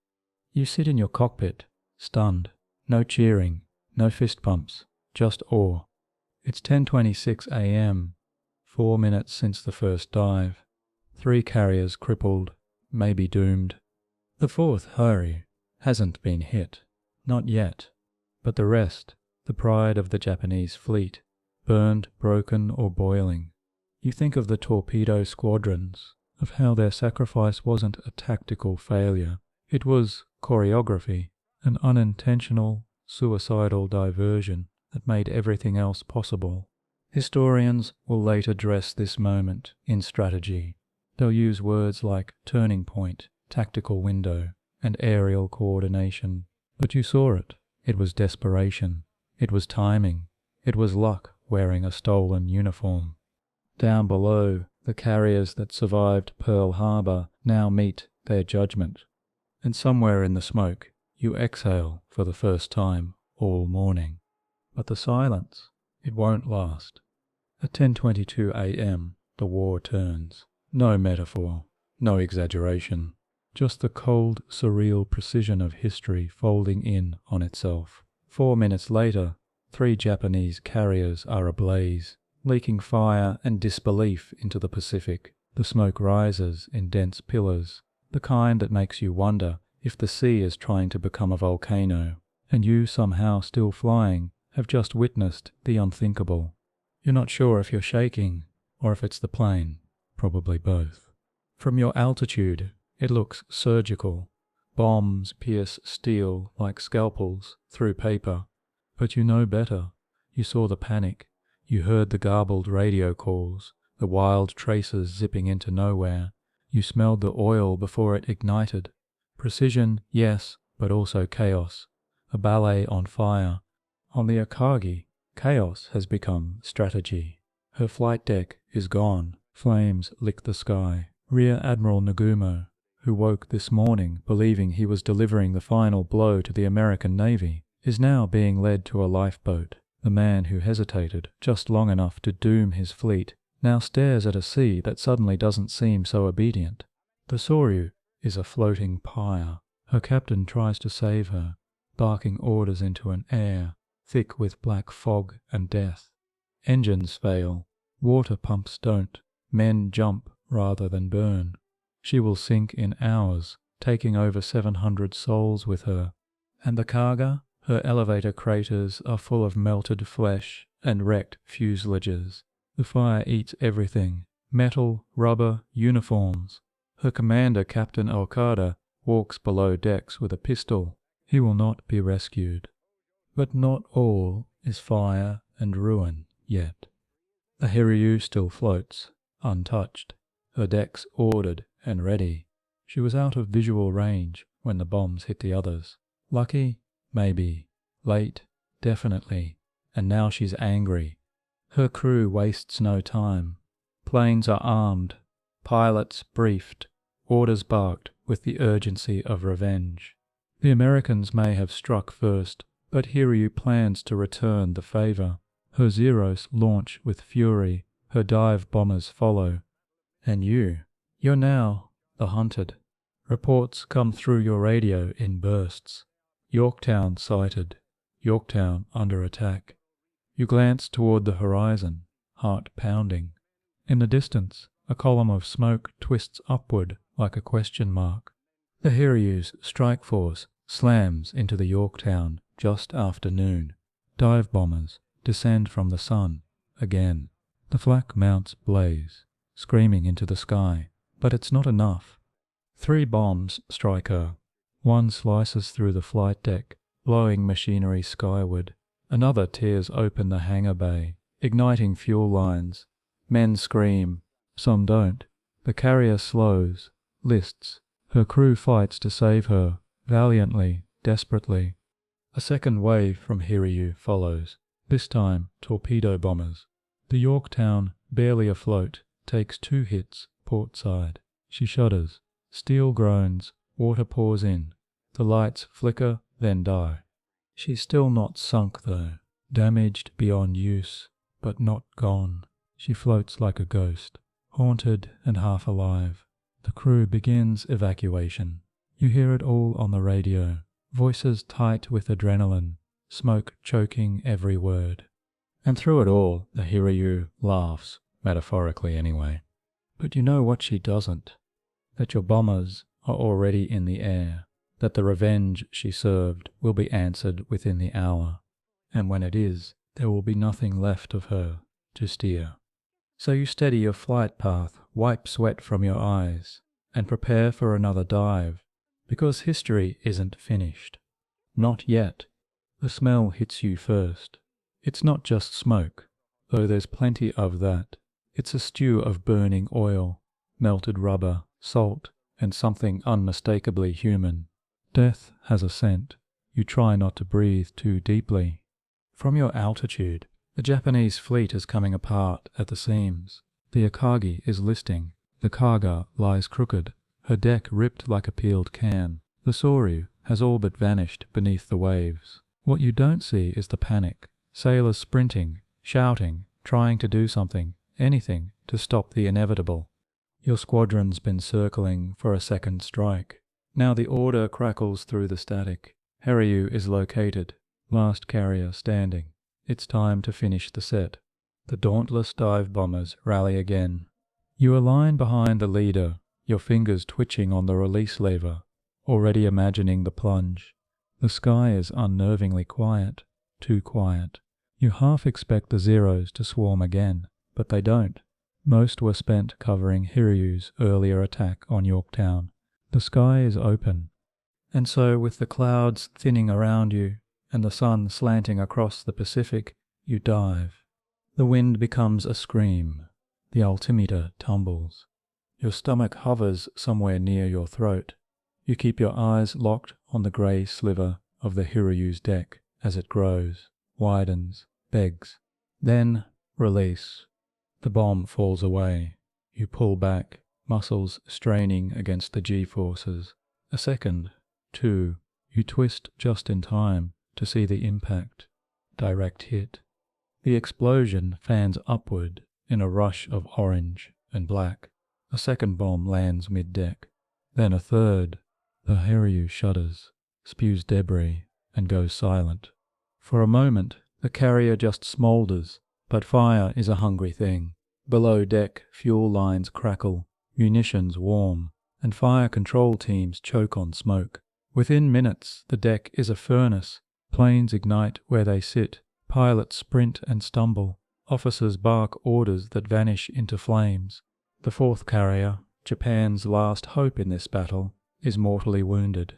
You sit in your cockpit, stunned. No cheering, no fist pumps, just awe. It's 10:26 a.m., 4 minutes since the first dive. 3 carriers crippled, maybe doomed. The 4th, Haru, hasn't been hit. Not yet. But the rest, the pride of the Japanese fleet, burned, broken, or boiling. You think of the torpedo squadrons, of how their sacrifice wasn't a tactical failure. It was choreography, an unintentional, suicidal diversion that made everything else possible. Historians will later dress this moment in strategy. They'll use words like turning point, tactical window, and aerial coordination. But you saw it. It was desperation. It was timing. It was luck wearing a stolen uniform. Down below, the carriers that survived Pearl Harbor now meet their judgment. And somewhere in the smoke, you exhale for the first time all morning. But the silence, it won't last. At 10:22 a.m., the war turns. No metaphor, no exaggeration. Just the cold, surreal precision of history folding in on itself. 4 minutes later, 3 Japanese carriers are ablaze, leaking fire and disbelief into the Pacific. The smoke rises in dense pillars, the kind that makes you wonder if the sea is trying to become a volcano, and you somehow still flying have just witnessed the unthinkable. You're not sure if you're shaking or if it's the plane, probably both. From your altitude, it looks surgical. Bombs pierce steel like scalpels through paper. But you know better. You saw the panic. You heard the garbled radio calls, the wild traces zipping into nowhere. You smelled the oil before it ignited. Precision, yes, but also chaos. A ballet on fire. On the Akagi, chaos has become strategy. Her flight deck is gone. Flames lick the sky. Rear Admiral Nagumo, who woke this morning believing he was delivering the final blow to the American Navy, is now being led to a lifeboat. The man who hesitated just long enough to doom his fleet now stares at a sea that suddenly doesn't seem so obedient. The Soryu is a floating pyre. Her captain tries to save her, barking orders into an air thick with black fog and death. Engines fail. Water pumps don't. Men jump rather than burn. She will sink in hours, taking over 700 souls with her. And the Kaga? Her elevator craters are full of melted flesh and wrecked fuselages. The fire eats everything. Metal, rubber, uniforms. Her commander, Captain Okada, walks below decks with a pistol. He will not be rescued. But not all is fire and ruin yet. The Hiryu still floats, untouched, her decks ordered and ready. She was out of visual range when the bombs hit the others. Lucky? Maybe. Late? Definitely. And now she's angry. Her crew wastes no time. Planes are armed, pilots briefed, orders barked with the urgency of revenge. The Americans may have struck first, but Hiryu plans to return the favor. Her Zeros launch with fury, her dive bombers follow. And you're now the hunted. Reports come through your radio in bursts. Yorktown sighted, Yorktown under attack. You glance toward the horizon, heart pounding. In the distance, a column of smoke twists upward like a question mark. The Hiryu's strike force slams into the Yorktown just after noon. Dive bombers descend from the sun again. The flak mounts blaze, screaming into the sky, but it's not enough. 3 bombs strike her. One slices through the flight deck, blowing machinery skyward. Another tears open the hangar bay, igniting fuel lines. Men scream. Some don't. The carrier slows, lists. Her crew fights to save her, valiantly, desperately. A second wave from Hiryu follows, this time torpedo bombers. The Yorktown, barely afloat, takes 2 hits port side. She shudders. Steel groans, water pours in. The lights flicker, then die. She's still not sunk though, damaged beyond use, but not gone. She floats like a ghost, haunted and half alive. The crew begins evacuation. You hear it all on the radio, voices tight with adrenaline, smoke choking every word. And through it all, the Hiryu laughs, metaphorically anyway. But you know what she doesn't, that your bombers are already in the air, that the revenge she served will be answered within the hour, and when it is, there will be nothing left of her to steer. So you steady your flight path, wipe sweat from your eyes, and prepare for another dive, because history isn't finished. Not yet. The smell hits you first. It's not just smoke, though there's plenty of that. It's a stew of burning oil, melted rubber, salt, and something unmistakably human. Death has a scent. You try not to breathe too deeply. From your altitude, the Japanese fleet is coming apart at the seams. The Akagi is listing. The Kaga lies crooked, her deck ripped like a peeled can. The Soryu has all but vanished beneath the waves. What you don't see is the panic. Sailors sprinting, shouting, trying to do something, anything to stop the inevitable. Your squadron's been circling for a second strike. Now the order crackles through the static. Hiryu is located, last carrier standing. It's time to finish the set. The dauntless dive bombers rally again. You align behind the leader, your fingers twitching on the release lever, already imagining the plunge. The sky is unnervingly quiet, too quiet. You half expect the Zeros to swarm again, but they don't. Most were spent covering Hiryu's earlier attack on Yorktown. The sky is open, and so with the clouds thinning around you and the sun slanting across the Pacific, you dive. The wind becomes a scream. The altimeter tumbles. Your stomach hovers somewhere near your throat. You keep your eyes locked on the grey sliver of the Hiryu's deck as it grows, widens, begs. Then, release. The bomb falls away. You pull back, muscles straining against the G-forces. A second, 2. You twist just in time to see the impact. Direct hit. The explosion fans upward in a rush of orange and black. A second bomb lands mid-deck. Then a third. The Hiryu shudders, spews debris, and goes silent. For a moment, the carrier just smoulders, but fire is a hungry thing. Below deck, fuel lines crackle, munitions warm, and fire control teams choke on smoke. Within minutes, the deck is a furnace. Planes ignite where they sit. Pilots sprint and stumble. Officers bark orders that vanish into flames. The 4th carrier, Japan's last hope in this battle, is mortally wounded.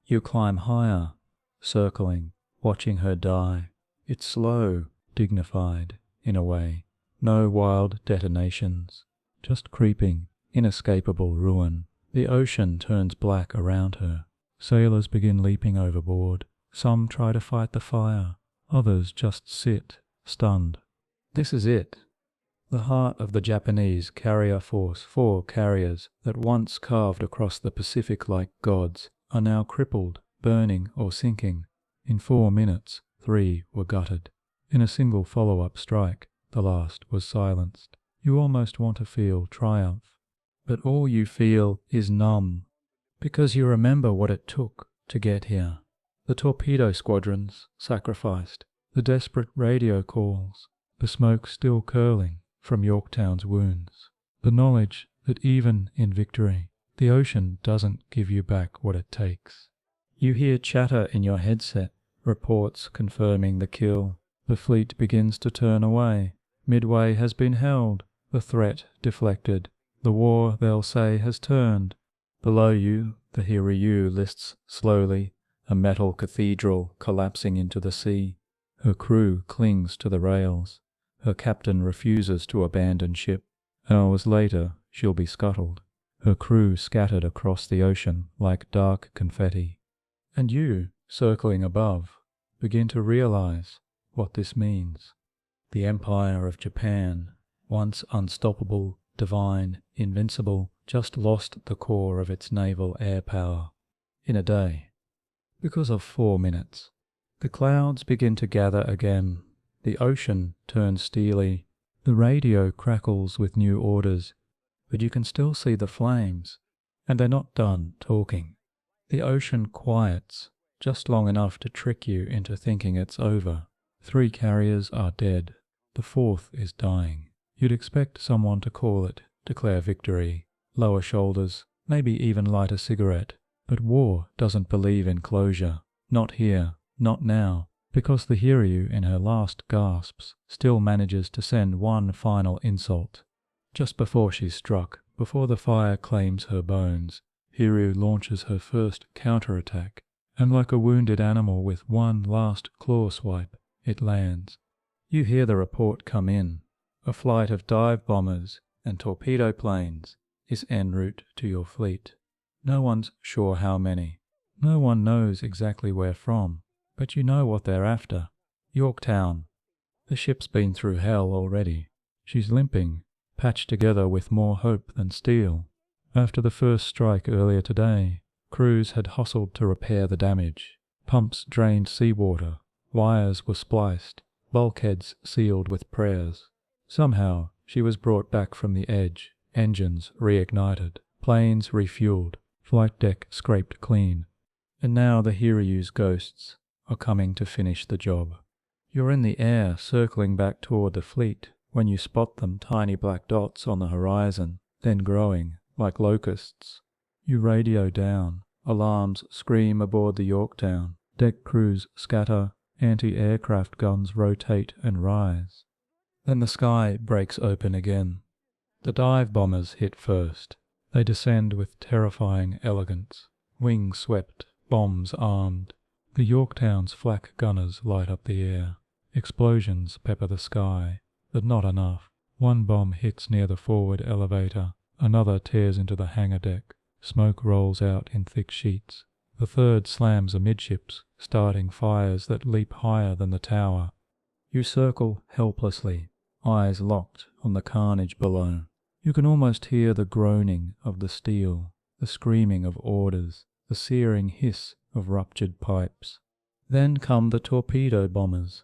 You climb higher, circling, watching her die. It's slow, dignified, in a way. No wild detonations. Just creeping, inescapable ruin. The ocean turns black around her. Sailors begin leaping overboard. Some try to fight the fire. Others just sit, stunned. This is it. The heart of the Japanese carrier force. 4 carriers that once carved across the Pacific like gods are now crippled, burning or sinking. In 4 minutes, 3 were gutted. In a single follow-up strike, the last was silenced. You almost want to feel triumph. But all you feel is numb, because you remember what it took to get here. The torpedo squadrons sacrificed, the desperate radio calls, the smoke still curling from Yorktown's wounds, the knowledge that even in victory, the ocean doesn't give you back what it takes. You hear chatter in your headset, reports confirming the kill. The fleet begins to turn away. Midway has been held, the threat deflected. The war, they'll say, has turned. Below you, the Hiryu lists slowly, a metal cathedral collapsing into the sea. Her crew clings to the rails. Her captain refuses to abandon ship. Hours later, she'll be scuttled. Her crew scattered across the ocean like dark confetti. And you, circling above, begin to realize what this means. The Empire of Japan, once unstoppable, divine, invincible, just lost the core of its naval air power in a day, because of 4 minutes. The clouds begin to gather again. The ocean turns steely. The radio crackles with new orders, but you can still see the flames, and they're not done talking. The ocean quiets, just long enough to trick you into thinking it's over. 3 carriers are dead. The 4th is dying. You'd expect someone to call it, declare victory, lower shoulders, maybe even light a cigarette. But war doesn't believe in closure. Not here, not now, because the Hiryu in her last gasps still manages to send one final insult. Just before she's struck, before the fire claims her bones, Hiryu launches her first counterattack, and like a wounded animal with one last claw swipe, it lands. You hear the report come in. A flight of dive bombers and torpedo planes is en route to your fleet. No one's sure how many. No one knows exactly where from, but you know what they're after. Yorktown. The ship's been through hell already. She's limping, patched together with more hope than steel. After the first strike earlier today, crews had hustled to repair the damage. Pumps drained seawater, wires were spliced, bulkheads sealed with prayers. Somehow, she was brought back from the edge, engines reignited, planes refueled, flight deck scraped clean. And now the Hiryu's ghosts are coming to finish the job. You're in the air circling back toward the fleet when you spot them, tiny black dots on the horizon, then growing like locusts. You radio down. Alarms scream aboard the Yorktown. Deck crews scatter. Anti-aircraft guns rotate and rise. Then the sky breaks open again. The dive bombers hit first. They descend with terrifying elegance. Wings swept, bombs armed. The Yorktown's flak gunners light up the air. Explosions pepper the sky, but not enough. One bomb hits near the forward elevator. Another tears into the hangar deck. Smoke rolls out in thick sheets. The third slams amidships, starting fires that leap higher than the tower. You circle helplessly, eyes locked on the carnage below. You can almost hear the groaning of the steel, the screaming of orders, the searing hiss of ruptured pipes. Then come the torpedo bombers.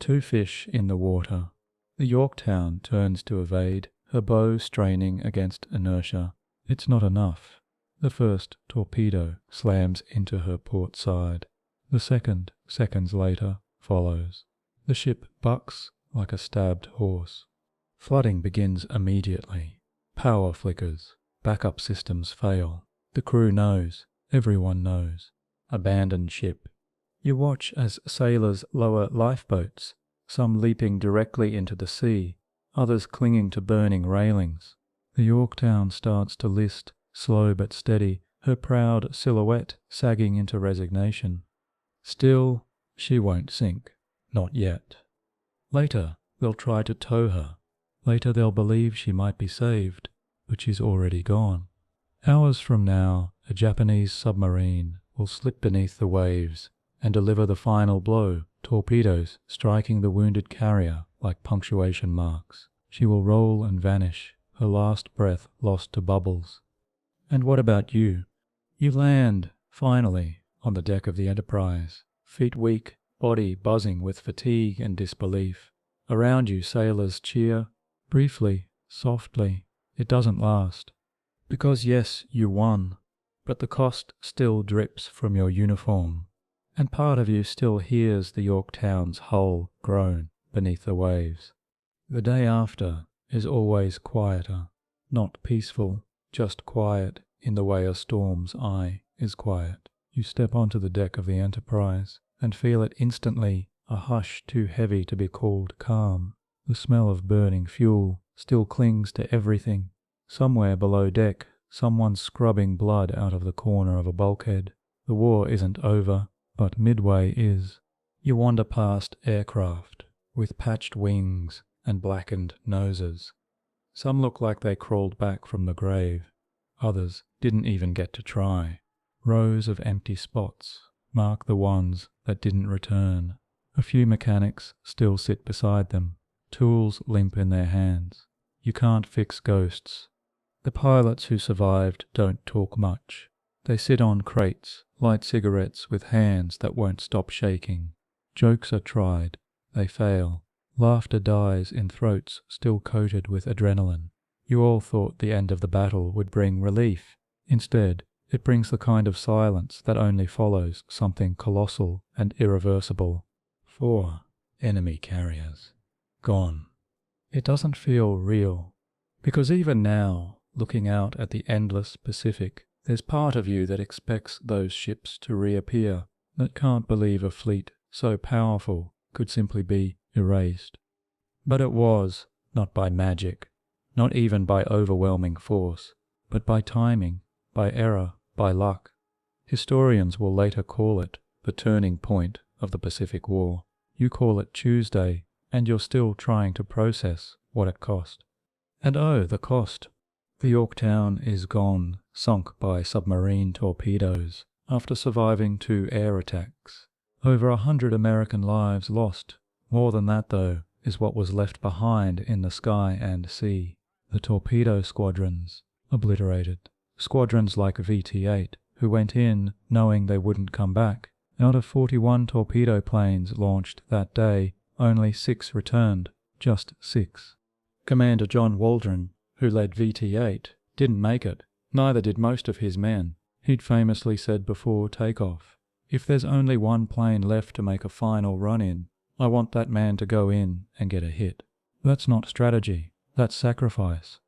2 fish in the water. The Yorktown turns to evade, her bow straining against inertia. It's not enough. The first torpedo slams into her port side. The second, seconds later, follows. The ship bucks like a stabbed horse. Flooding begins immediately. Power flickers. Backup systems fail. The crew knows. Everyone knows. Abandoned ship. You watch as sailors lower lifeboats, some leaping directly into the sea, others clinging to burning railings. The Yorktown starts to list, slow but steady, her proud silhouette sagging into resignation. Still, she won't sink. Not yet. Later, they'll try to tow her. Later they'll believe she might be saved, but she's already gone. Hours from now, a Japanese submarine will slip beneath the waves and deliver the final blow, torpedoes striking the wounded carrier like punctuation marks. She will roll and vanish, her last breath lost to bubbles. And what about you? You land, finally, on the deck of the Enterprise, feet weak, body buzzing with fatigue and disbelief. Around you sailors cheer, briefly, softly. It doesn't last. Because yes, you won, but the cost still drips from your uniform, and part of you still hears the Yorktown's hull groan beneath the waves. The day after is always quieter, not peaceful, just quiet in the way a storm's eye is quiet. You step onto the deck of the Enterprise and feel it instantly, a hush too heavy to be called calm. The smell of burning fuel still clings to everything. Somewhere below deck, someone's scrubbing blood out of the corner of a bulkhead. The war isn't over, but Midway is. You wander past aircraft with patched wings and blackened noses. Some look like they crawled back from the grave. Others didn't even get to try. Rows of empty spots mark the ones that didn't return. A few mechanics still sit beside them, tools limp in their hands. You can't fix ghosts. The pilots who survived don't talk much. They sit on crates, light cigarettes with hands that won't stop shaking. Jokes are tried. They fail. Laughter dies in throats still coated with adrenaline. You all thought the end of the battle would bring relief. Instead, it brings the kind of silence that only follows something colossal and irreversible. 4 enemy carriers. Gone. It doesn't feel real, because even now, looking out at the endless Pacific, there's part of you that expects those ships to reappear, that can't believe a fleet so powerful could simply be erased. But it was, not by magic, not even by overwhelming force, but by timing, by error, by luck. Historians will later call it the turning point of the Pacific War. You call it Tuesday, and you're still trying to process what it cost. And oh, the cost. The Yorktown is gone, sunk by submarine torpedoes, after surviving 2 air attacks. Over 100 American lives lost. More than that, though, is what was left behind in the sky and sea. The torpedo squadrons, obliterated. Squadrons like VT-8, who went in knowing they wouldn't come back. Out of 41 torpedo planes launched that day, only 6 returned, just 6. Commander John Waldron, who led VT-8, didn't make it. Neither did most of his men. He'd famously said before takeoff, "If there's only one plane left to make a final run in, I want that man to go in and get a hit." That's not strategy, that's sacrifice.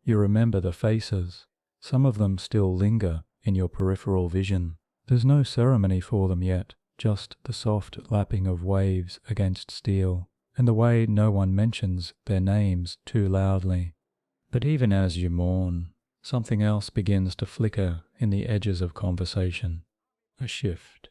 You remember the faces. Some of them still linger in your peripheral vision. There's no ceremony for them yet, just the soft lapping of waves against steel, and the way no one mentions their names too loudly. But even as you mourn, something else begins to flicker in the edges of conversation. A shift.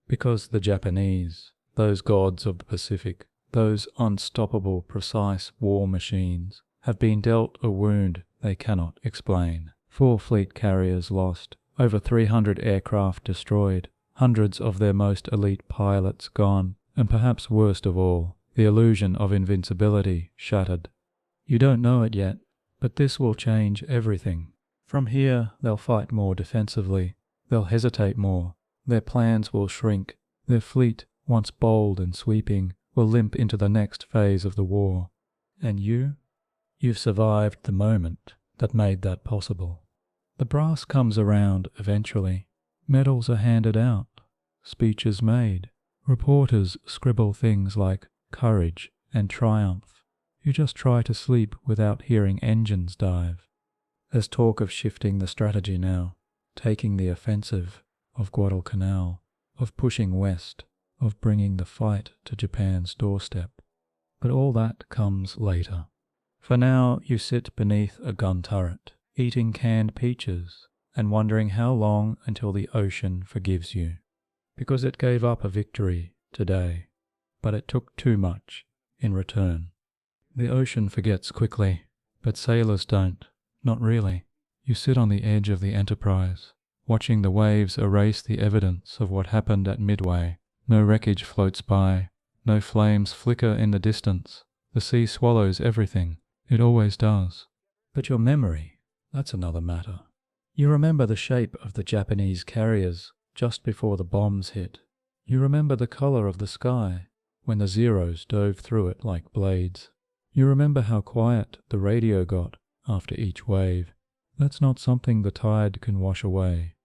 Because the Japanese, those gods of the Pacific, those unstoppable, precise war machines, have been dealt a wound they cannot explain. 4 fleet carriers lost, over 300 aircraft destroyed, hundreds of their most elite pilots gone, and perhaps worst of all, the illusion of invincibility shattered. You don't know it yet, but this will change everything. From here, they'll fight more defensively. They'll hesitate more. Their plans will shrink. Their fleet, once bold and sweeping, will limp into the next phase of the war. And you? You've survived the moment that made that possible. The brass comes around eventually. Medals are handed out. Speeches made. Reporters scribble things like courage and triumph. You just try to sleep without hearing engines dive. There's talk of shifting the strategy now, taking the offensive, of Guadalcanal, of pushing west, of bringing the fight to Japan's doorstep. But all that comes later. For now you sit beneath a gun turret, eating canned peaches, and wondering how long until the ocean forgives you. Because it gave up a victory today, but it took too much in return. The ocean forgets quickly, but sailors don't. Not really. You sit on the edge of the Enterprise, watching the waves erase the evidence of what happened at Midway. No wreckage floats by, no flames flicker in the distance. The sea swallows everything. It always does. But your memory, that's another matter. You remember the shape of the Japanese carriers just before the bombs hit. You remember the color of the sky when the Zeros dove through it like blades. You remember how quiet the radio got after each wave. That's not something the tide can wash away.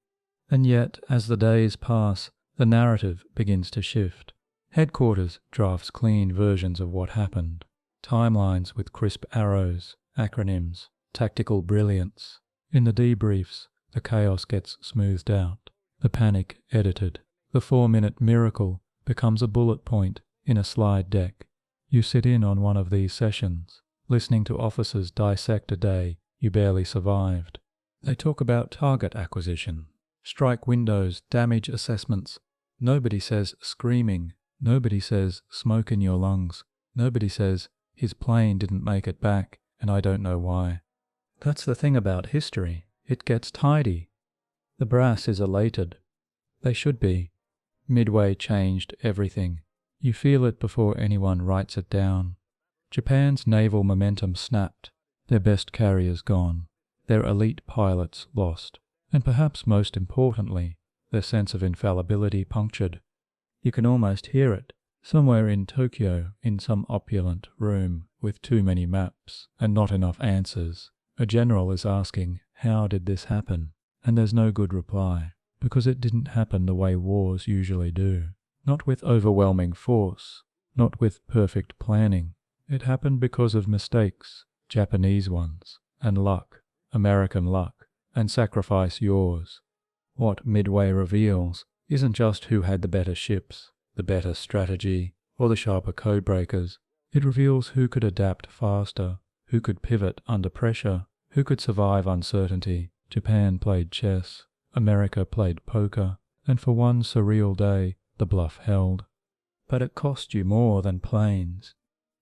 And yet, as the days pass, the narrative begins to shift. Headquarters drafts clean versions of what happened. Timelines with crisp arrows, acronyms, tactical brilliance. In the debriefs, the chaos gets smoothed out, the panic edited. The 4-minute miracle becomes a bullet point in a slide deck. You sit in on one of these sessions, listening to officers dissect a day you barely survived. They talk about target acquisition, strike windows, damage assessments. Nobody says screaming. Nobody says smoke in your lungs. Nobody says his plane didn't make it back and I don't know why. That's the thing about history. It gets tidy. The brass is elated. They should be. Midway changed everything. You feel it before anyone writes it down. Japan's naval momentum snapped. Their best carriers gone. Their elite pilots lost. And perhaps most importantly, their sense of infallibility punctured. You can almost hear it. Somewhere in Tokyo, in some opulent room with too many maps and not enough answers, a general is asking, how did this happen? And there's no good reply, because it didn't happen the way wars usually do. Not with overwhelming force, not with perfect planning. It happened because of mistakes, Japanese ones, and luck, American luck, and sacrifice yours. What Midway reveals isn't just who had the better ships, the better strategy, or the sharper codebreakers. It reveals who could adapt faster, who could pivot under pressure, who could survive uncertainty. Japan played chess, America played poker, and for one surreal day, the bluff held. But it cost you more than planes.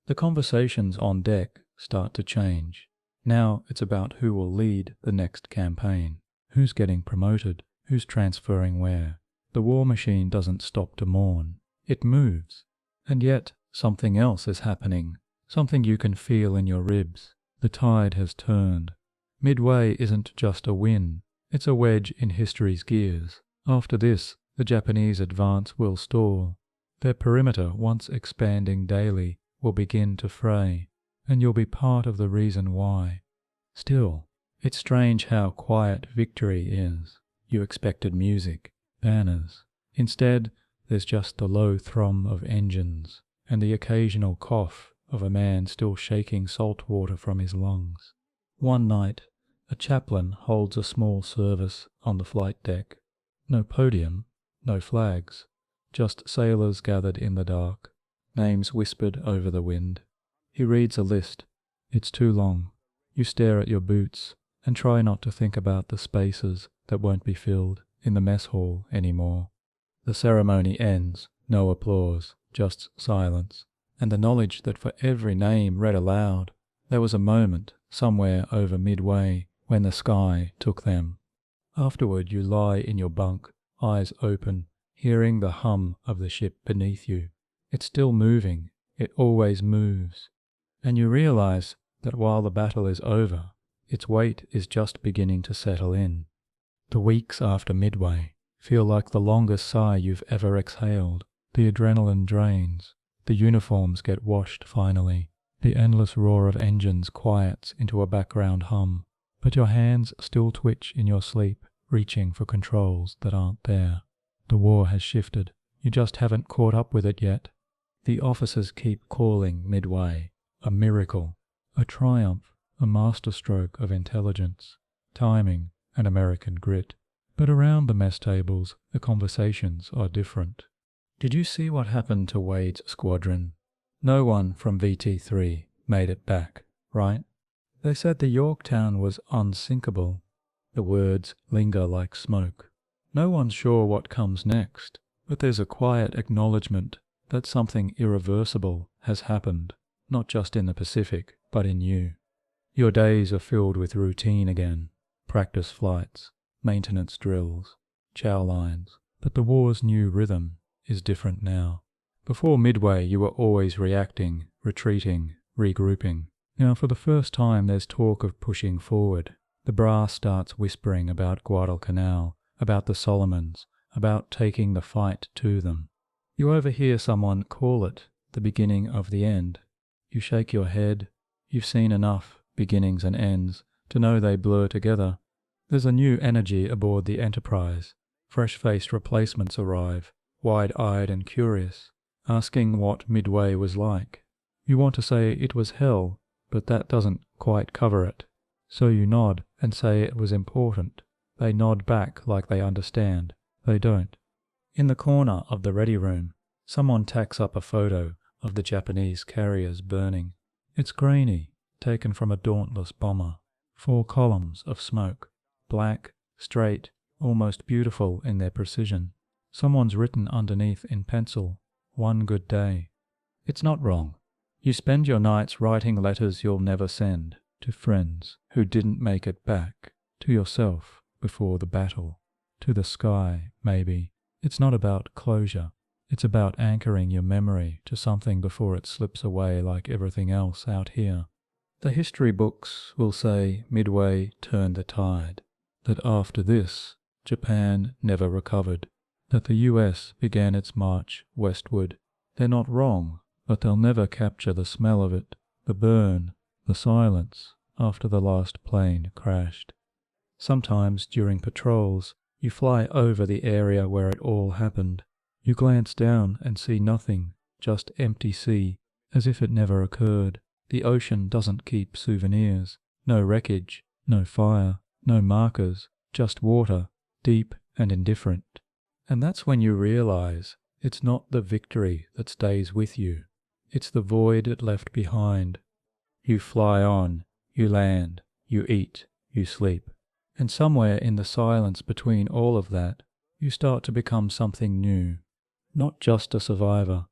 The conversations on deck start to change. Now it's about who will lead the next campaign, who's getting promoted, who's transferring where. The war machine doesn't stop to mourn. It moves. And yet something else is happening, something you can feel in your ribs. The tide has turned. Midway isn't just a win, it's a wedge in history's gears. After this, the Japanese advance will stall. Their perimeter, once expanding daily, will begin to fray, and you'll be part of the reason why. Still, it's strange how quiet victory is. You expected music, banners. Instead, there's just the low thrum of engines, and the occasional cough of a man still shaking salt water from his lungs. One night, a chaplain holds a small service on the flight deck. No podium, no flags, just sailors gathered in the dark, names whispered over the wind. He reads a list. It's too long. You stare at your boots and try not to think about the spaces that won't be filled in the mess hall anymore. The ceremony ends, no applause, just silence, and the knowledge that for every name read aloud, there was a moment somewhere over Midway when the sky took them. Afterward you lie in your bunk, eyes open, hearing the hum of the ship beneath you. It's still moving, it always moves. And you realize that while the battle is over, its weight is just beginning to settle in. The weeks after Midway feel like the longest sigh you've ever exhaled. The adrenaline drains, the uniforms get washed finally, the endless roar of engines quiets into a background hum, but your hands still twitch in your sleep, reaching for controls that aren't there. The war has shifted, you just haven't caught up with it yet. The officers keep calling Midway a miracle, a triumph, a masterstroke of intelligence, timing, and American grit. But around the mess tables, the conversations are different. Did you see what happened to Wade's squadron? No one from VT3 made it back, right? They said the Yorktown was unsinkable. The words linger like smoke. No one's sure what comes next, but there's a quiet acknowledgement that something irreversible has happened. not just in the Pacific, but in you. Your days are filled with routine again, practice flights, maintenance drills, chow lines, but the war's new rhythm is different now. Before Midway you were always reacting, retreating, regrouping. Now for the first time there's talk of pushing forward. The brass starts whispering about Guadalcanal, about the Solomons, about taking the fight to them. You overhear someone call it the beginning of the end. You shake your head. You've seen enough beginnings and ends to know they blur together. There's a new energy aboard the Enterprise. Fresh-faced replacements arrive, wide-eyed and curious, asking what Midway was like. You want to say it was hell, but that doesn't quite cover it. So you nod and say it was important. They nod back like they understand. They don't. In the corner of the ready room, someone tacks up a photo of the Japanese carriers burning. It's grainy, taken from a dauntless bomber. 4 columns of smoke, black, straight, almost beautiful in their precision. Someone's written underneath in pencil, "One good day." It's not wrong. You spend your nights writing letters you'll never send, to friends who didn't make it back, to yourself before the battle, to the sky, maybe. It's not about closure. It's about anchoring your memory to something before it slips away like everything else out here. The history books will say Midway turned the tide, that after this, Japan never recovered, that the US began its march westward. They're not wrong, but they'll never capture the smell of it, the burn, the silence after the last plane crashed. Sometimes during patrols, you fly over the area where it all happened. You glance down and see nothing, just empty sea, as if it never occurred. The ocean doesn't keep souvenirs. No wreckage, no fire, no markers, just water, deep and indifferent. And that's when you realize it's not the victory that stays with you. It's the void it left behind. You fly on, you land, you eat, you sleep. And somewhere in the silence between all of that, you start to become something new. Not just a survivor,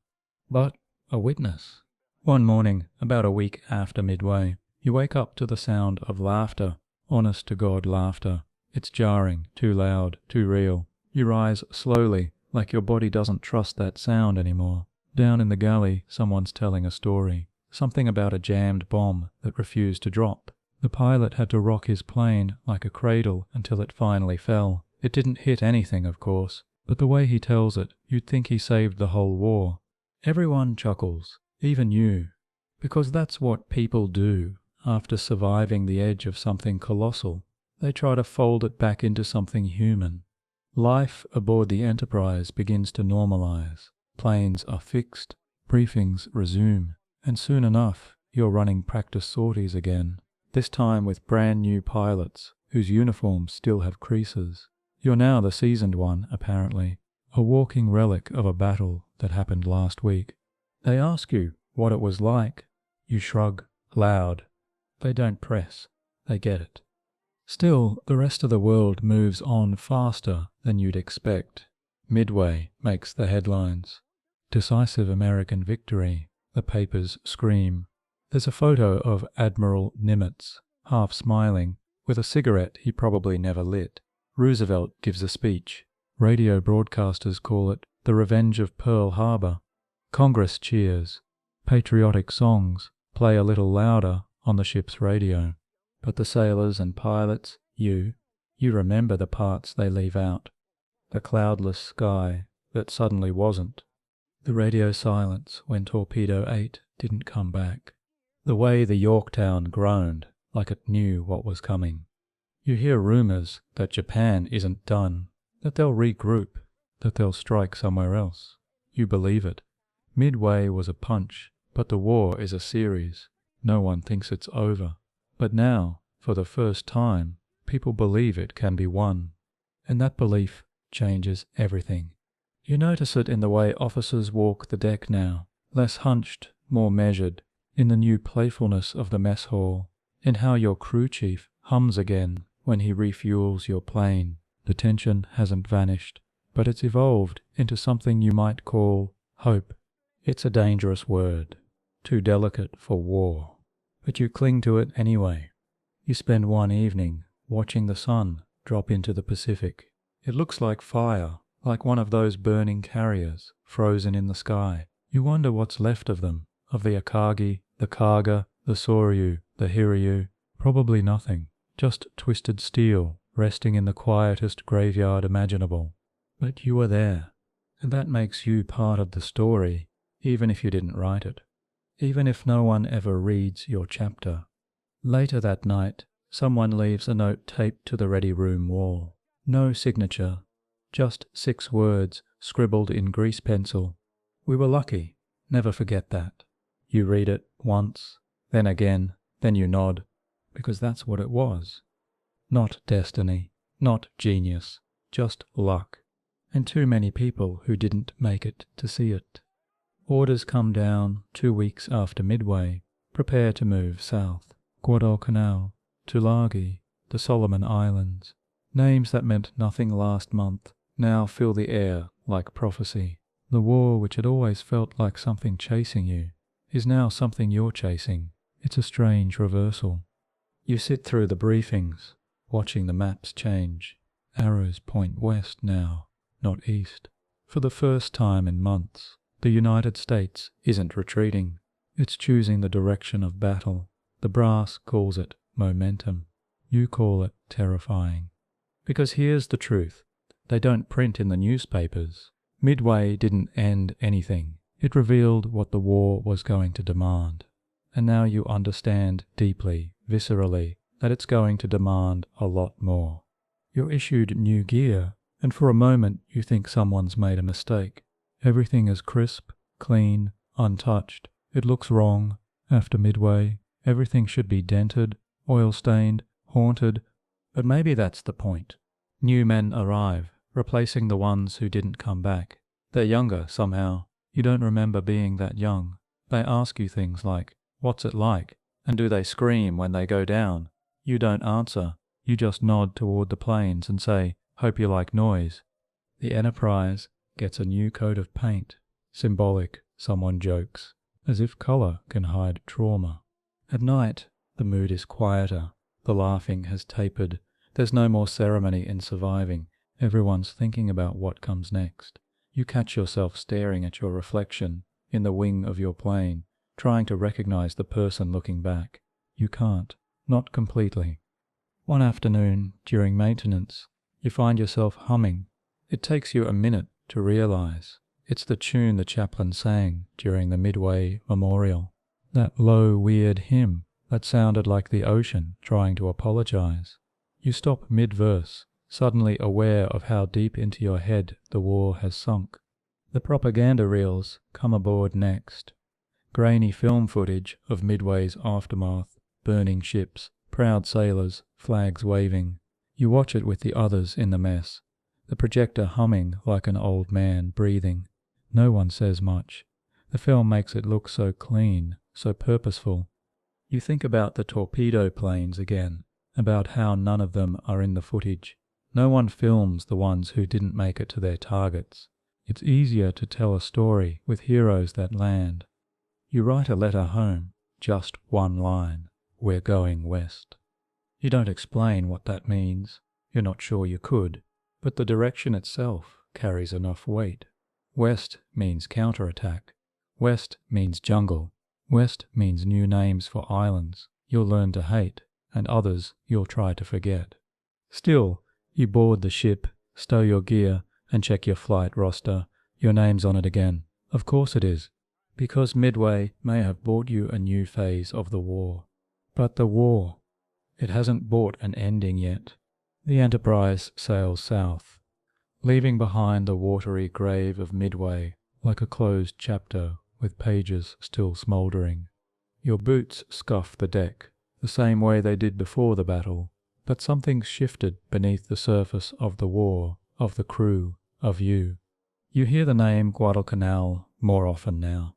but a witness. One morning, about a week after Midway, you wake up to the sound of laughter, honest-to-God laughter. It's jarring, too loud, too real. You rise slowly, like your body doesn't trust that sound anymore. Down in the galley, someone's telling a story. Something about a jammed bomb that refused to drop. The pilot had to rock his plane like a cradle until it finally fell. It didn't hit anything, of course, but the way he tells it, you'd think he saved the whole war. Everyone chuckles, even you, because that's what people do after surviving the edge of something colossal. They try to fold it back into something human. Life aboard the Enterprise begins to normalize. Planes are fixed, briefings resume, and soon enough you're running practice sorties again, this time with brand new pilots whose uniforms still have creases. You're now the seasoned one, apparently, a walking relic of a battle that happened last week. They ask you what it was like. You shrug, loud. They don't press. They get it. Still, the rest of the world moves on faster than you'd expect. Midway makes the headlines. Decisive American victory, the papers scream. There's a photo of Admiral Nimitz, half smiling, with a cigarette he probably never lit. Roosevelt gives a speech. Radio broadcasters call it the Revenge of Pearl Harbor. Congress cheers. Patriotic songs play a little louder on the ship's radio. But the sailors and pilots, you remember the parts they leave out. The cloudless sky that suddenly wasn't. The radio silence when Torpedo 8 didn't come back. The way the Yorktown groaned like it knew what was coming. You hear rumors that Japan isn't done, that they'll regroup, that they'll strike somewhere else. You believe it. Midway was a punch, but the war is a series. No one thinks it's over. But now, for the first time, people believe it can be won. And that belief changes everything. You notice it in the way officers walk the deck now, less hunched, more measured, in the new playfulness of the mess hall, in how your crew chief hums again when he refuels your plane. The tension hasn't vanished, but it's evolved into something you might call hope. It's a dangerous word. too delicate for war. But you cling to it anyway. You spend one evening watching the sun drop into the Pacific. It looks like fire, like one of those burning carriers frozen in the sky. You wonder what's left of them, of the Akagi, the Kaga, the Soryu, the Hiryu. Probably nothing, just twisted steel resting in the quietest graveyard imaginable. But you were there, and that makes you part of the story, even if you didn't write it, even if no one ever reads your chapter. Later that night, someone leaves a note taped to the ready room wall. No signature, just 6 words scribbled in grease pencil. We were lucky, never forget that. You read it once, then again, then you nod, because that's what it was. Not destiny, not genius, just luck. And too many people who didn't make it to see it. Orders come down 2 weeks after Midway. Prepare to move south. Guadalcanal, Tulagi, the Solomon Islands. Names that meant nothing last month now fill the air like prophecy. The war, which had always felt like something chasing you, is now something you're chasing. It's a strange reversal. You sit through the briefings, watching the maps change. Arrows point west now, not east. For the first time in months, the United States isn't retreating. It's choosing the direction of battle. The brass calls it momentum. You call it terrifying. Because here's the truth. They don't print in the newspapers. Midway didn't end anything. It revealed what the war was going to demand. And now you understand deeply, viscerally, that it's going to demand a lot more. You're issued new gear, and for a moment you think someone's made a mistake. Everything is crisp, clean, untouched. It looks wrong. After Midway, everything should be dented, oil-stained, haunted. But maybe that's the point. New men arrive, replacing the ones who didn't come back. They're younger somehow. You don't remember being that young. They ask you things like, "What's it like?" And do they scream when they go down? You don't answer. You just nod toward the planes and say, "Hope you like noise." The Enterprise gets a new coat of paint. Symbolic, someone jokes, as if color can hide trauma. At night, the mood is quieter. The laughing has tapered. There's no more ceremony in surviving. Everyone's thinking about what comes next. You catch yourself staring at your reflection in the wing of your plane, trying to recognize the person looking back. You can't. Not completely. One afternoon, during maintenance, you find yourself humming. It takes you a minute to realize. It's the tune the chaplain sang during the Midway Memorial. That low, weird hymn that sounded like the ocean trying to apologize. You stop mid-verse, suddenly aware of how deep into your head the war has sunk. The propaganda reels come aboard next. Grainy film footage of Midway's aftermath, burning ships, proud sailors, flags waving. You watch it with the others in the mess, the projector humming like an old man breathing. No one says much. The film makes it look so clean, so purposeful. You think about the torpedo planes again, about how none of them are in the footage. No one films the ones who didn't make it to their targets. It's easier to tell a story with heroes that land. You write a letter home, just one line. We're going west. You don't explain what that means. You're not sure you could, but the direction itself carries enough weight. West means counterattack. West means jungle. West means new names for islands you'll learn to hate, and others you'll try to forget. Still, you board the ship, stow your gear, and check your flight roster. Your name's on it again. Of course it is, because Midway may have bought you a new phase of the war. But the war, it hasn't bought an ending yet. The Enterprise sails south, leaving behind the watery grave of Midway like a closed chapter with pages still smouldering. Your boots scuff the deck, the same way they did before the battle, but something's shifted beneath the surface of the war, of the crew, of you. You hear the name Guadalcanal more often now.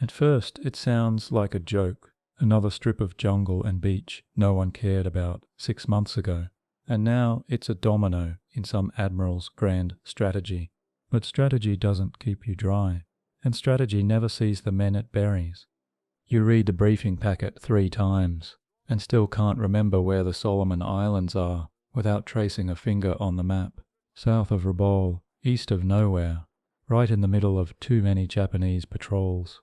At first it sounds like a joke, another strip of jungle and beach no one cared about 6 months ago. And now it's a domino in some admiral's grand strategy. But strategy doesn't keep you dry, and strategy never sees the men it buries. You read the briefing packet 3 times, and still can't remember where the Solomon Islands are without tracing a finger on the map. South of Rabaul, east of nowhere, right in the middle of too many Japanese patrols.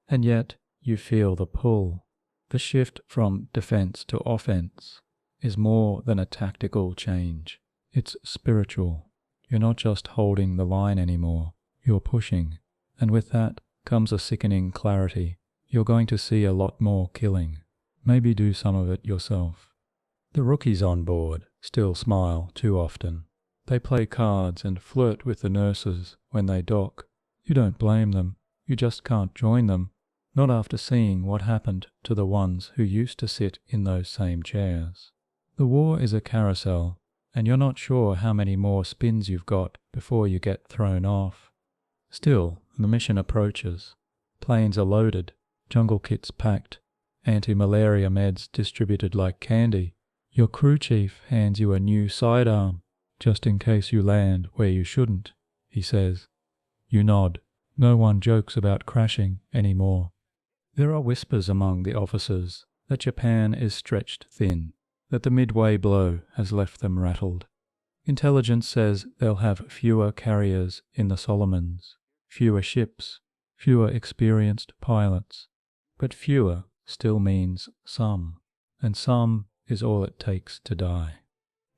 And yet, you feel the pull. The shift from defense to offense is more than a tactical change. It's spiritual. You're not just holding the line anymore, you're pushing. And with that comes a sickening clarity. You're going to see a lot more killing. Maybe do some of it yourself. The rookies on board still smile too often. They play cards and flirt with the nurses when they dock. You don't blame them. You just can't join them. Not after seeing what happened to the ones who used to sit in those same chairs. The war is a carousel, and you're not sure how many more spins you've got before you get thrown off. Still, the mission approaches. Planes are loaded, jungle kits packed, anti-malaria meds distributed like candy. Your crew chief hands you a new sidearm, just in case you land where you shouldn't, he says. You nod. No one jokes about crashing anymore. There are whispers among the officers that Japan is stretched thin, that the Midway blow has left them rattled. Intelligence says they'll have fewer carriers in the Solomons, fewer ships, fewer experienced pilots. But fewer still means some, and some is all it takes to die.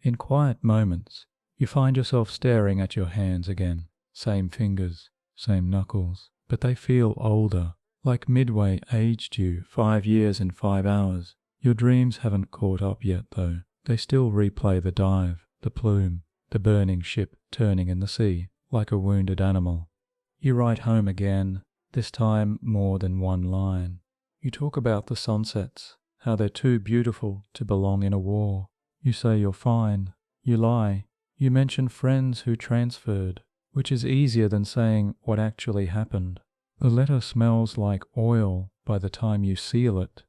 In quiet moments, you find yourself staring at your hands again. Same fingers, same knuckles, but they feel older, like Midway aged you 5 years and 5 hours. Your dreams haven't caught up yet, though. They still replay the dive, the plume, the burning ship turning in the sea, like a wounded animal. You write home again, this time more than one line. You talk about the sunsets, how they're too beautiful to belong in a war. You say you're fine. You lie. You mention friends who transferred, which is easier than saying what actually happened. The letter smells like oil by the time you seal it.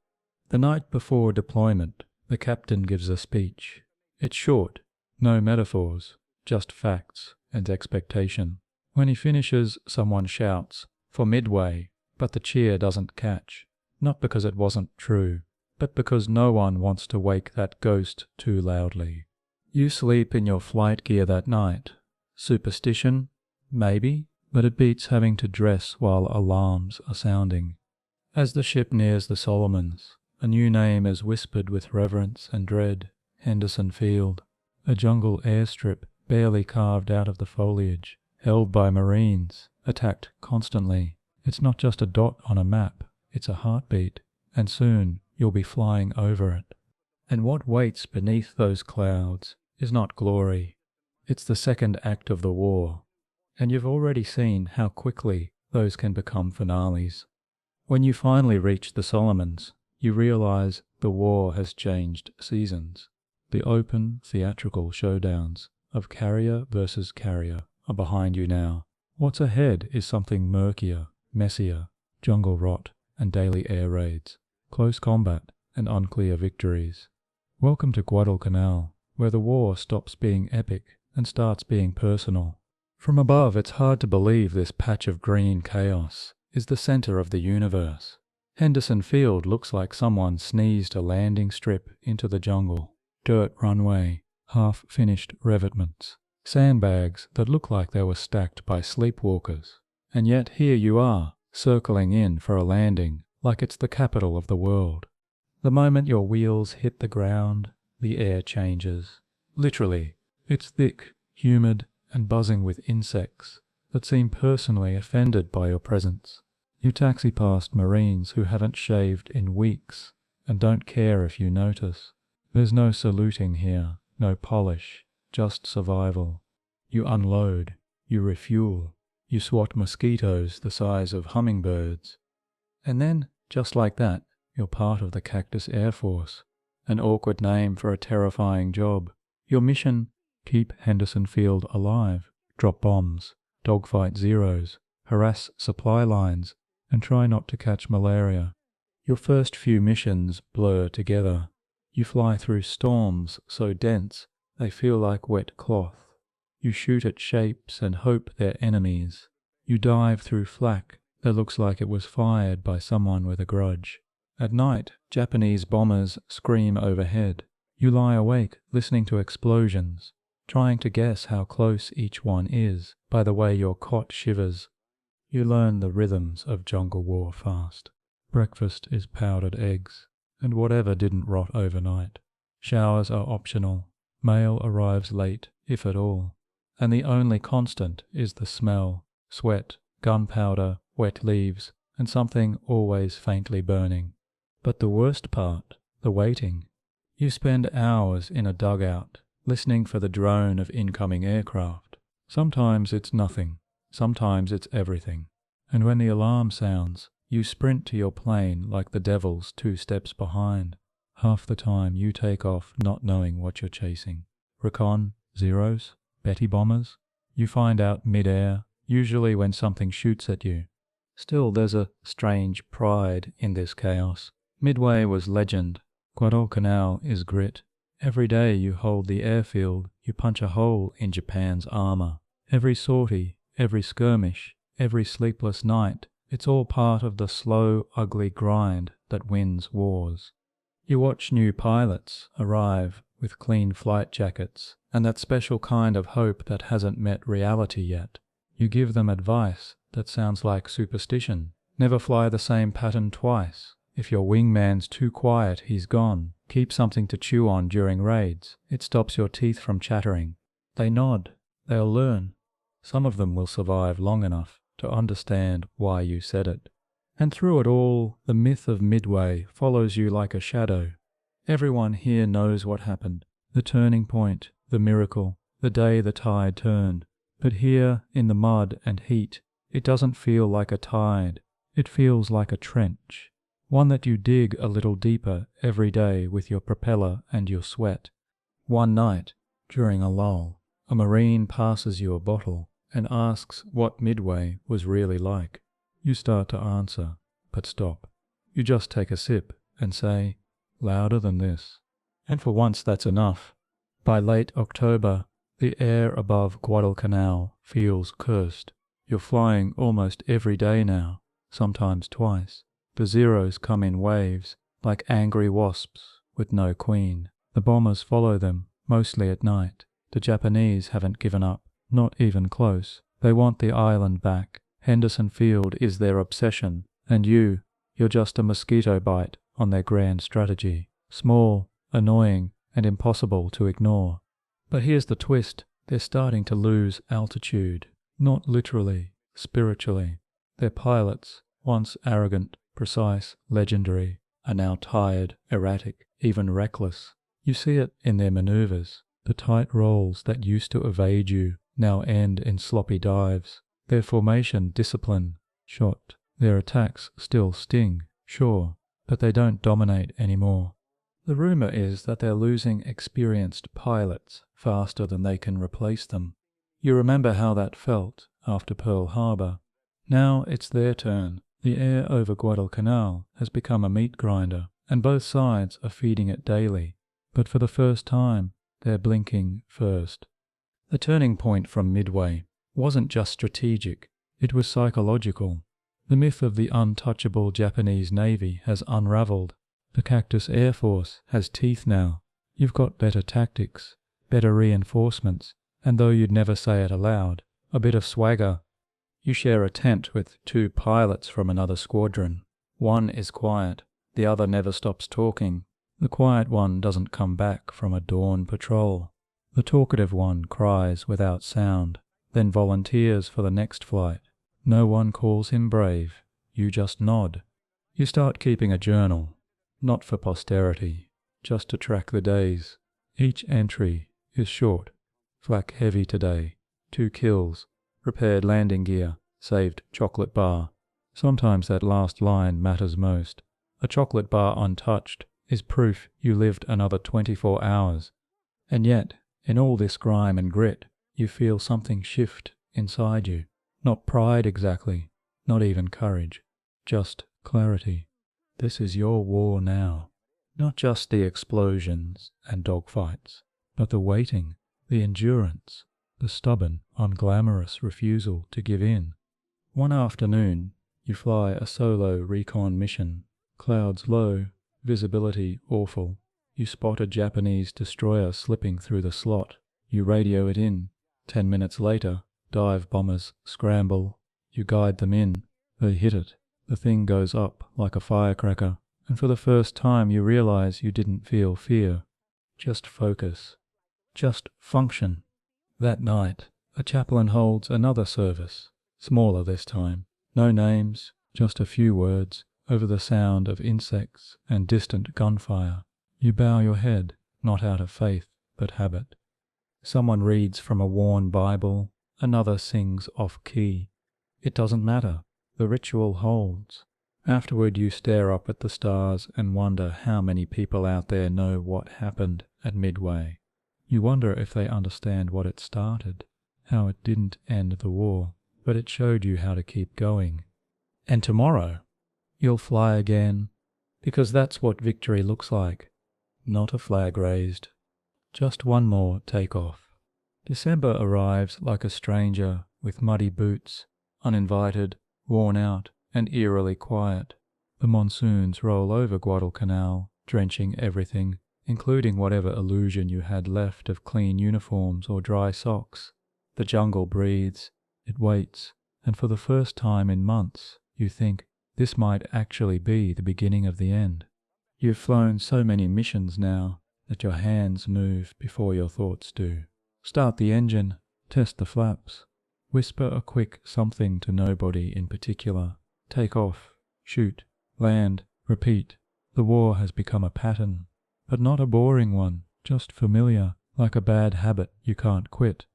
The night before deployment, the captain gives a speech. It's short, no metaphors, just facts and expectation. When he finishes, someone shouts, "For Midway," but the cheer doesn't catch. Not because it wasn't true, but because no one wants to wake that ghost too loudly. You sleep in your flight gear that night. Superstition? Maybe, but it beats having to dress while alarms are sounding. As the ship nears the Solomons, a new name is whispered with reverence and dread. Henderson Field, a jungle airstrip barely carved out of the foliage, held by Marines, attacked constantly. It's not just a dot on a map, it's a heartbeat, and soon you'll be flying over it. And what waits beneath those clouds is not glory. It's the second act of the war, and you've already seen how quickly those can become finales. When you finally reach the Solomons, you realize the war has changed seasons. The open, theatrical showdowns of carrier versus carrier are behind you now. What's ahead is something murkier, messier, jungle rot and daily air raids, close combat and unclear victories. Welcome to Guadalcanal, where the war stops being epic and starts being personal. From above, it's hard to believe this patch of green chaos is the center of the universe. Henderson Field looks like someone sneezed a landing strip into the jungle. Dirt runway, half-finished revetments, sandbags that look like they were stacked by sleepwalkers. And yet here you are, circling in for a landing like it's the capital of the world. The moment your wheels hit the ground, the air changes. Literally, it's thick, humid, and buzzing with insects that seem personally offended by your presence. You taxi past Marines who haven't shaved in weeks and don't care if you notice. There's no saluting here, no polish, just survival. You unload, you refuel, you swat mosquitoes the size of hummingbirds. And then, just like that, you're part of the Cactus Air Force, an awkward name for a terrifying job. Your mission: keep Henderson Field alive, drop bombs, dogfight zeros, harass supply lines, and try not to catch malaria. Your first few missions blur together. You fly through storms so dense they feel like wet cloth. You shoot at shapes and hope they're enemies. You dive through flak that looks like it was fired by someone with a grudge. At night, Japanese bombers scream overhead. You lie awake listening to explosions, trying to guess how close each one is by the way your cot shivers. You learn the rhythms of jungle war fast. Breakfast is powdered eggs, and whatever didn't rot overnight. Showers are optional. Mail arrives late, if at all. And the only constant is the smell: sweat, gunpowder, wet leaves, and something always faintly burning. But the worst part, the waiting. You spend hours in a dugout, listening for the drone of incoming aircraft. Sometimes it's nothing, sometimes it's everything. And when the alarm sounds, you sprint to your plane like the devil's 2 steps behind. Half the time you take off not knowing what you're chasing. Recon, Zeros, Betty bombers. You find out mid-air, usually when something shoots at you. Still, there's a strange pride in this chaos. Midway was legend. Guadalcanal is grit. Every day you hold the airfield, you punch a hole in Japan's armor. Every sortie, every skirmish, every sleepless night, it's all part of the slow, ugly grind that wins wars. You watch new pilots arrive with clean flight jackets and that special kind of hope that hasn't met reality yet. You give them advice that sounds like superstition. Never fly the same pattern twice. If your wingman's too quiet, he's gone. Keep something to chew on during raids. It stops your teeth from chattering. They nod. They'll learn. Some of them will survive long enough to understand why you said it. And through it all, the myth of Midway follows you like a shadow. Everyone here knows what happened. The turning point, the miracle, the day the tide turned. But here, in the mud and heat, it doesn't feel like a tide. It feels like a trench. One that you dig a little deeper every day with your propeller and your sweat. One night, during a lull, a Marine passes you a bottle and asks what Midway was really like. You start to answer, but stop. You just take a sip and say, louder than this. And for once that's enough. By late October, the air above Guadalcanal feels cursed. You're flying almost every day now, sometimes twice. The Zeros come in waves, like angry wasps with no queen. The bombers follow them, mostly at night. The Japanese haven't given up, not even close. They want the island back. Henderson Field is their obsession, and you're just a mosquito bite on their grand strategy. Small, annoying, and impossible to ignore. But here's the twist. They're starting to lose altitude. Not literally, spiritually. Their pilots, once arrogant, precise, legendary, are now tired, erratic, even reckless. You see it in their maneuvers. The tight rolls that used to evade you now end in sloppy dives. Their formation discipline, shot. Their attacks still sting, sure, but they don't dominate anymore. The rumor is that they're losing experienced pilots faster than they can replace them. You remember how that felt after Pearl Harbor. Now it's their turn. The air over Guadalcanal has become a meat grinder, and both sides are feeding it daily. But for the first time, they're blinking first. The turning point from Midway wasn't just strategic, it was psychological. The myth of the untouchable Japanese Navy has unraveled. The Cactus Air Force has teeth now. You've got better tactics, better reinforcements, and though you'd never say it aloud, a bit of swagger. You share a tent with 2 pilots from another squadron. One is quiet, the other never stops talking. The quiet one doesn't come back from a dawn patrol. The talkative one cries without sound, then volunteers for the next flight. No one calls him brave, you just nod. You start keeping a journal, not for posterity, just to track the days. Each entry is short. Flak heavy today, 2 kills, repaired landing gear, saved chocolate bar. Sometimes that last line matters most. A chocolate bar untouched is proof you lived another 24 hours. And yet, in all this grime and grit, you feel something shift inside you. Not pride exactly, not even courage, just clarity. This is your war now. Not just the explosions and dogfights, but the waiting, the endurance, the stubborn, unglamorous refusal to give in. One afternoon, You fly a solo recon mission. Clouds low, visibility awful. You spot a Japanese destroyer slipping through the slot. You radio it in. 10 minutes later, dive bombers scramble. You guide them in. They hit it. The thing goes up like a firecracker. And for the first time you realize you didn't feel fear. Just focus. Just function. That night, a chaplain holds another service. Smaller this time. No names, just a few words, over the sound of insects and distant gunfire. You bow your head, not out of faith, but habit. Someone reads from a worn Bible, another sings off-key. It doesn't matter. The ritual holds. Afterward you stare up at the stars and wonder how many people out there know what happened at Midway. You wonder if they understand what it started, how it didn't end the war, but it showed you how to keep going. And tomorrow, you'll fly again, because that's what victory looks like. Not a flag raised. Just one more takeoff. December arrives like a stranger with muddy boots, uninvited, worn out, and eerily quiet. The monsoons roll over Guadalcanal, drenching everything, including whatever illusion you had left of clean uniforms or dry socks. The jungle breathes, it waits, and for the first time in months, you think this might actually be the beginning of the end. You've flown so many missions now that your hands move before your thoughts do. Start the engine, test the flaps, whisper a quick something to nobody in particular, take off, shoot, land, repeat. The war has become a pattern, but not a boring one, just familiar, like a bad habit you can't quit.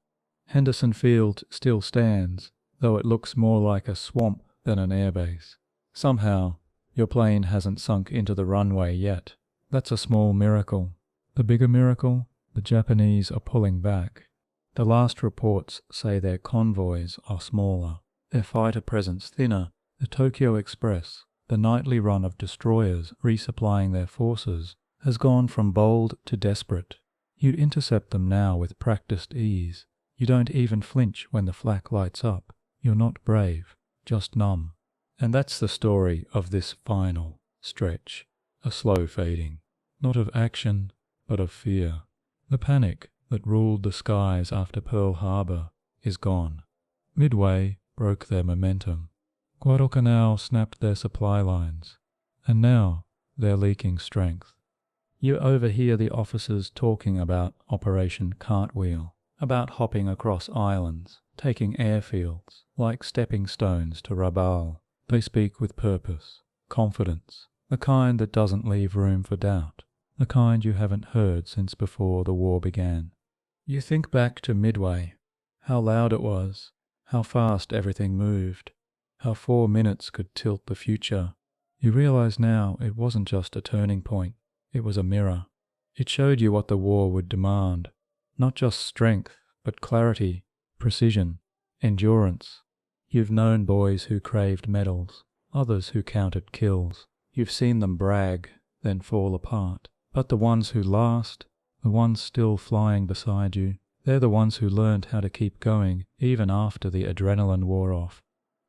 Henderson Field still stands, though it looks more like a swamp than an airbase. Somehow, your plane hasn't sunk into the runway yet. That's a small miracle. The bigger miracle? The Japanese are pulling back. The last reports say their convoys are smaller, their fighter presence thinner. The Tokyo Express, the nightly run of destroyers resupplying their forces, has gone from bold to desperate. You'd intercept them now with practiced ease. You don't even flinch when the flak lights up. You're not brave, just numb. And that's the story of this final stretch, a slow fading, not of action, but of fear. The panic that ruled the skies after Pearl Harbor is gone. Midway broke their momentum. Guadalcanal snapped their supply lines, and now they're leaking strength. You overhear the officers talking about Operation Cartwheel, about hopping across islands, taking airfields, like stepping stones to Rabaul. They speak with purpose, confidence, the kind that doesn't leave room for doubt, the kind you haven't heard since before the war began. You think back to Midway, how loud it was, how fast everything moved, how 4 minutes could tilt the future. You realize now it wasn't just a turning point, it was a mirror. It showed you what the war would demand, not just strength, but clarity, precision, endurance. You've known boys who craved medals, others who counted kills. You've seen them brag, then fall apart. But the ones who last, the ones still flying beside you, they're the ones who learned how to keep going even after the adrenaline wore off.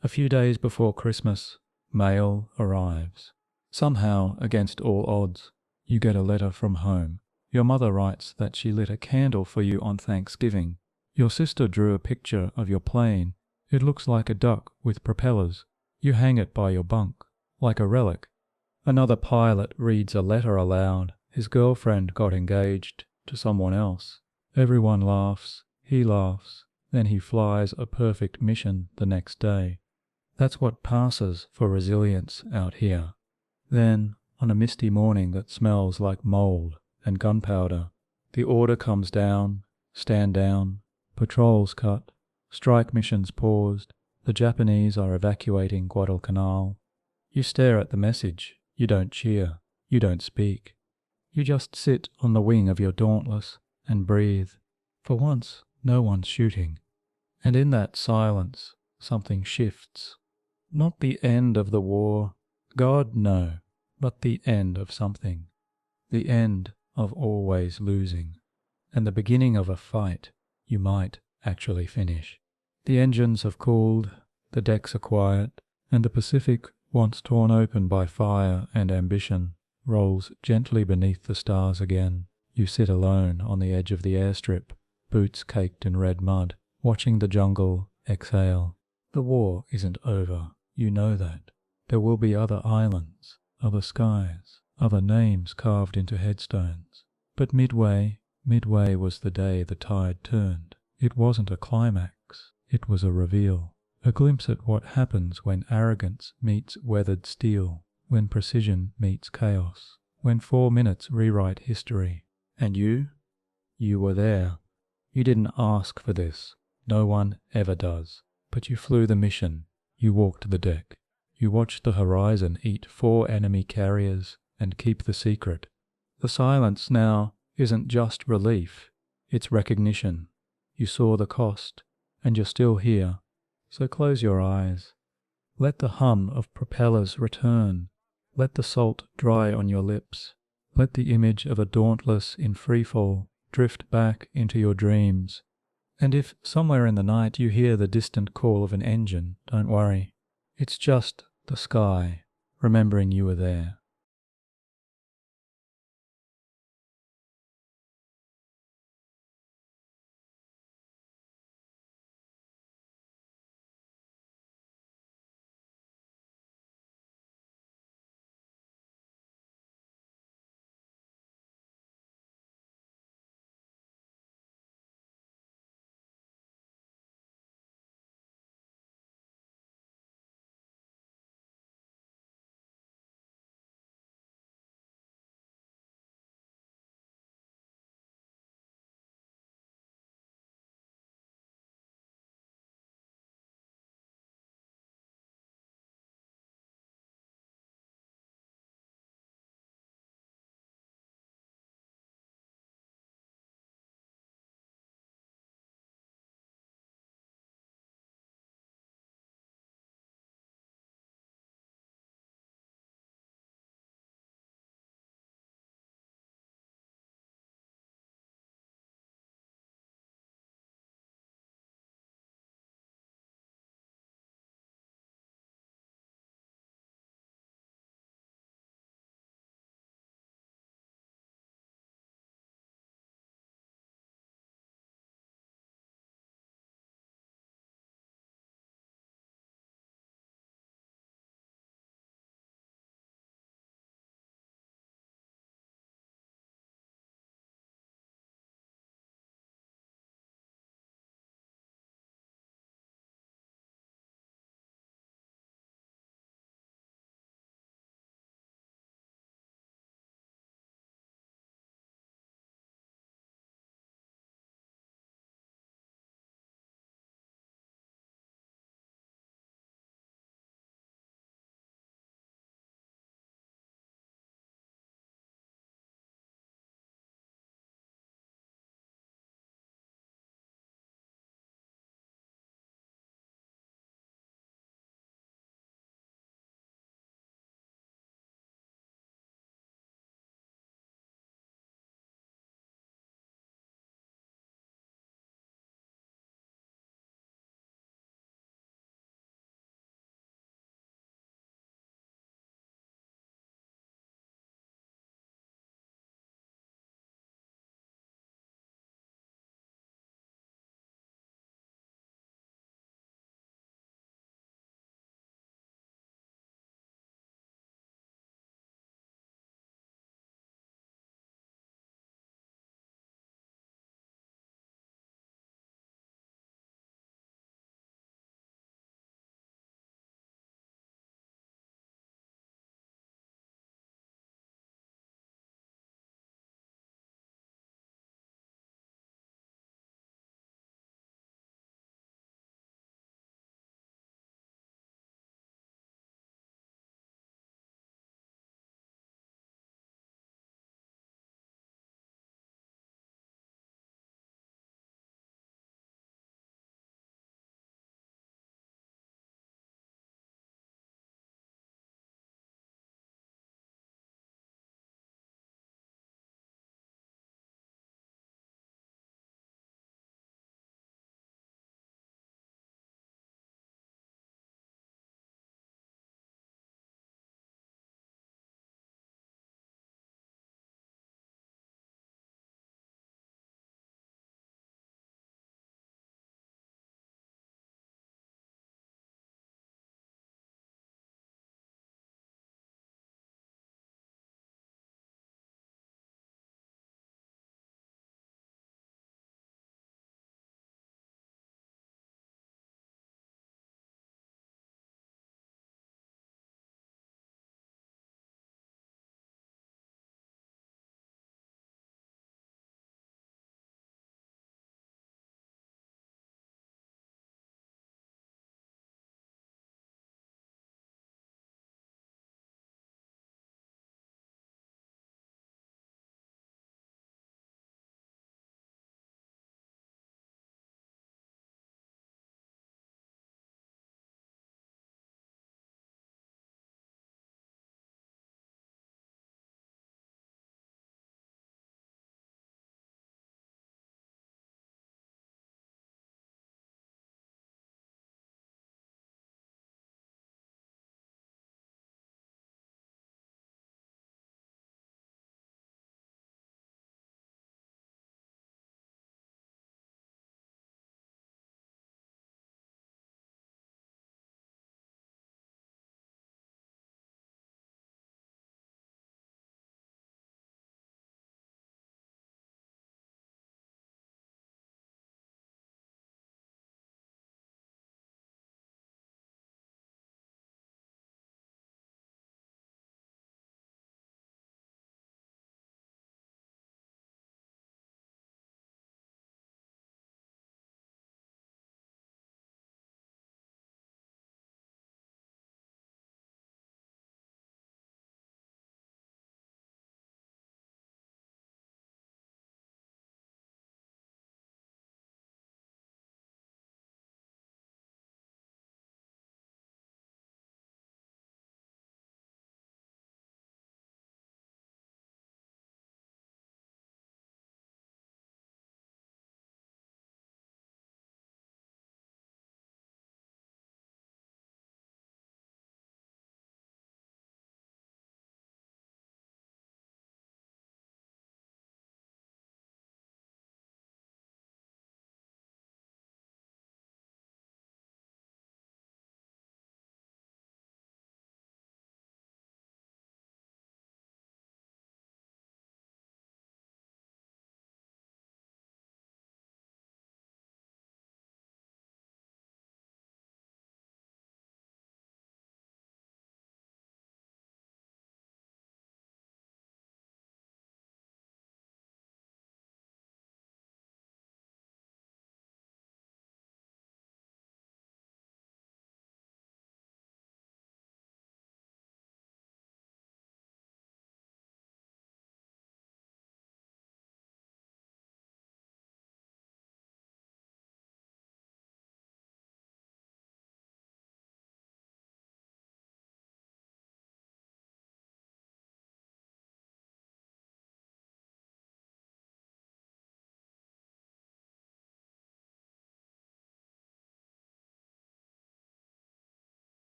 A few days before Christmas, mail arrives. Somehow, against all odds, you get a letter from home. Your mother writes that she lit a candle for you on Thanksgiving. Your sister drew a picture of your plane. It looks like a duck with propellers. You hang it by your bunk, like a relic. Another pilot reads a letter aloud. His girlfriend got engaged to someone else. Everyone laughs. He laughs. Then he flies a perfect mission the next day. That's what passes for resilience out here. Then, on a misty morning that smells like mold and gunpowder, the order comes down, stand down, patrols cut, strike missions paused, the Japanese are evacuating Guadalcanal. You stare at the message, you don't cheer, you don't speak. You just sit on the wing of your Dauntless and breathe. For once, no one's shooting. And in that silence, something shifts. Not the end of the war, God no, but the end of something. The end of always losing. And the beginning of a fight you might actually finish. The engines have cooled, the decks are quiet, and the Pacific, once torn open by fire and ambition, rolls gently beneath the stars again. You sit alone on the edge of the airstrip, boots caked in red mud, watching the jungle exhale. The war isn't over, you know that. There will be other islands, other skies, other names carved into headstones. But Midway was the day the tide turned. It wasn't a climax, it was a reveal. A glimpse at what happens when arrogance meets weathered steel, when precision meets chaos, when 4 minutes rewrite history. And you were there. You didn't ask for this. No one ever does. But you flew the mission. You walked the deck. You watched the horizon eat 4 enemy carriers and keep the secret. The silence now isn't just relief, it's recognition. You saw the cost, and you're still here. So close your eyes. Let the hum of propellers return. Let the salt dry on your lips. Let the image of a Dauntless in freefall drift back into your dreams. And if somewhere in the night you hear the distant call of an engine, don't worry. It's just the sky, remembering you were there.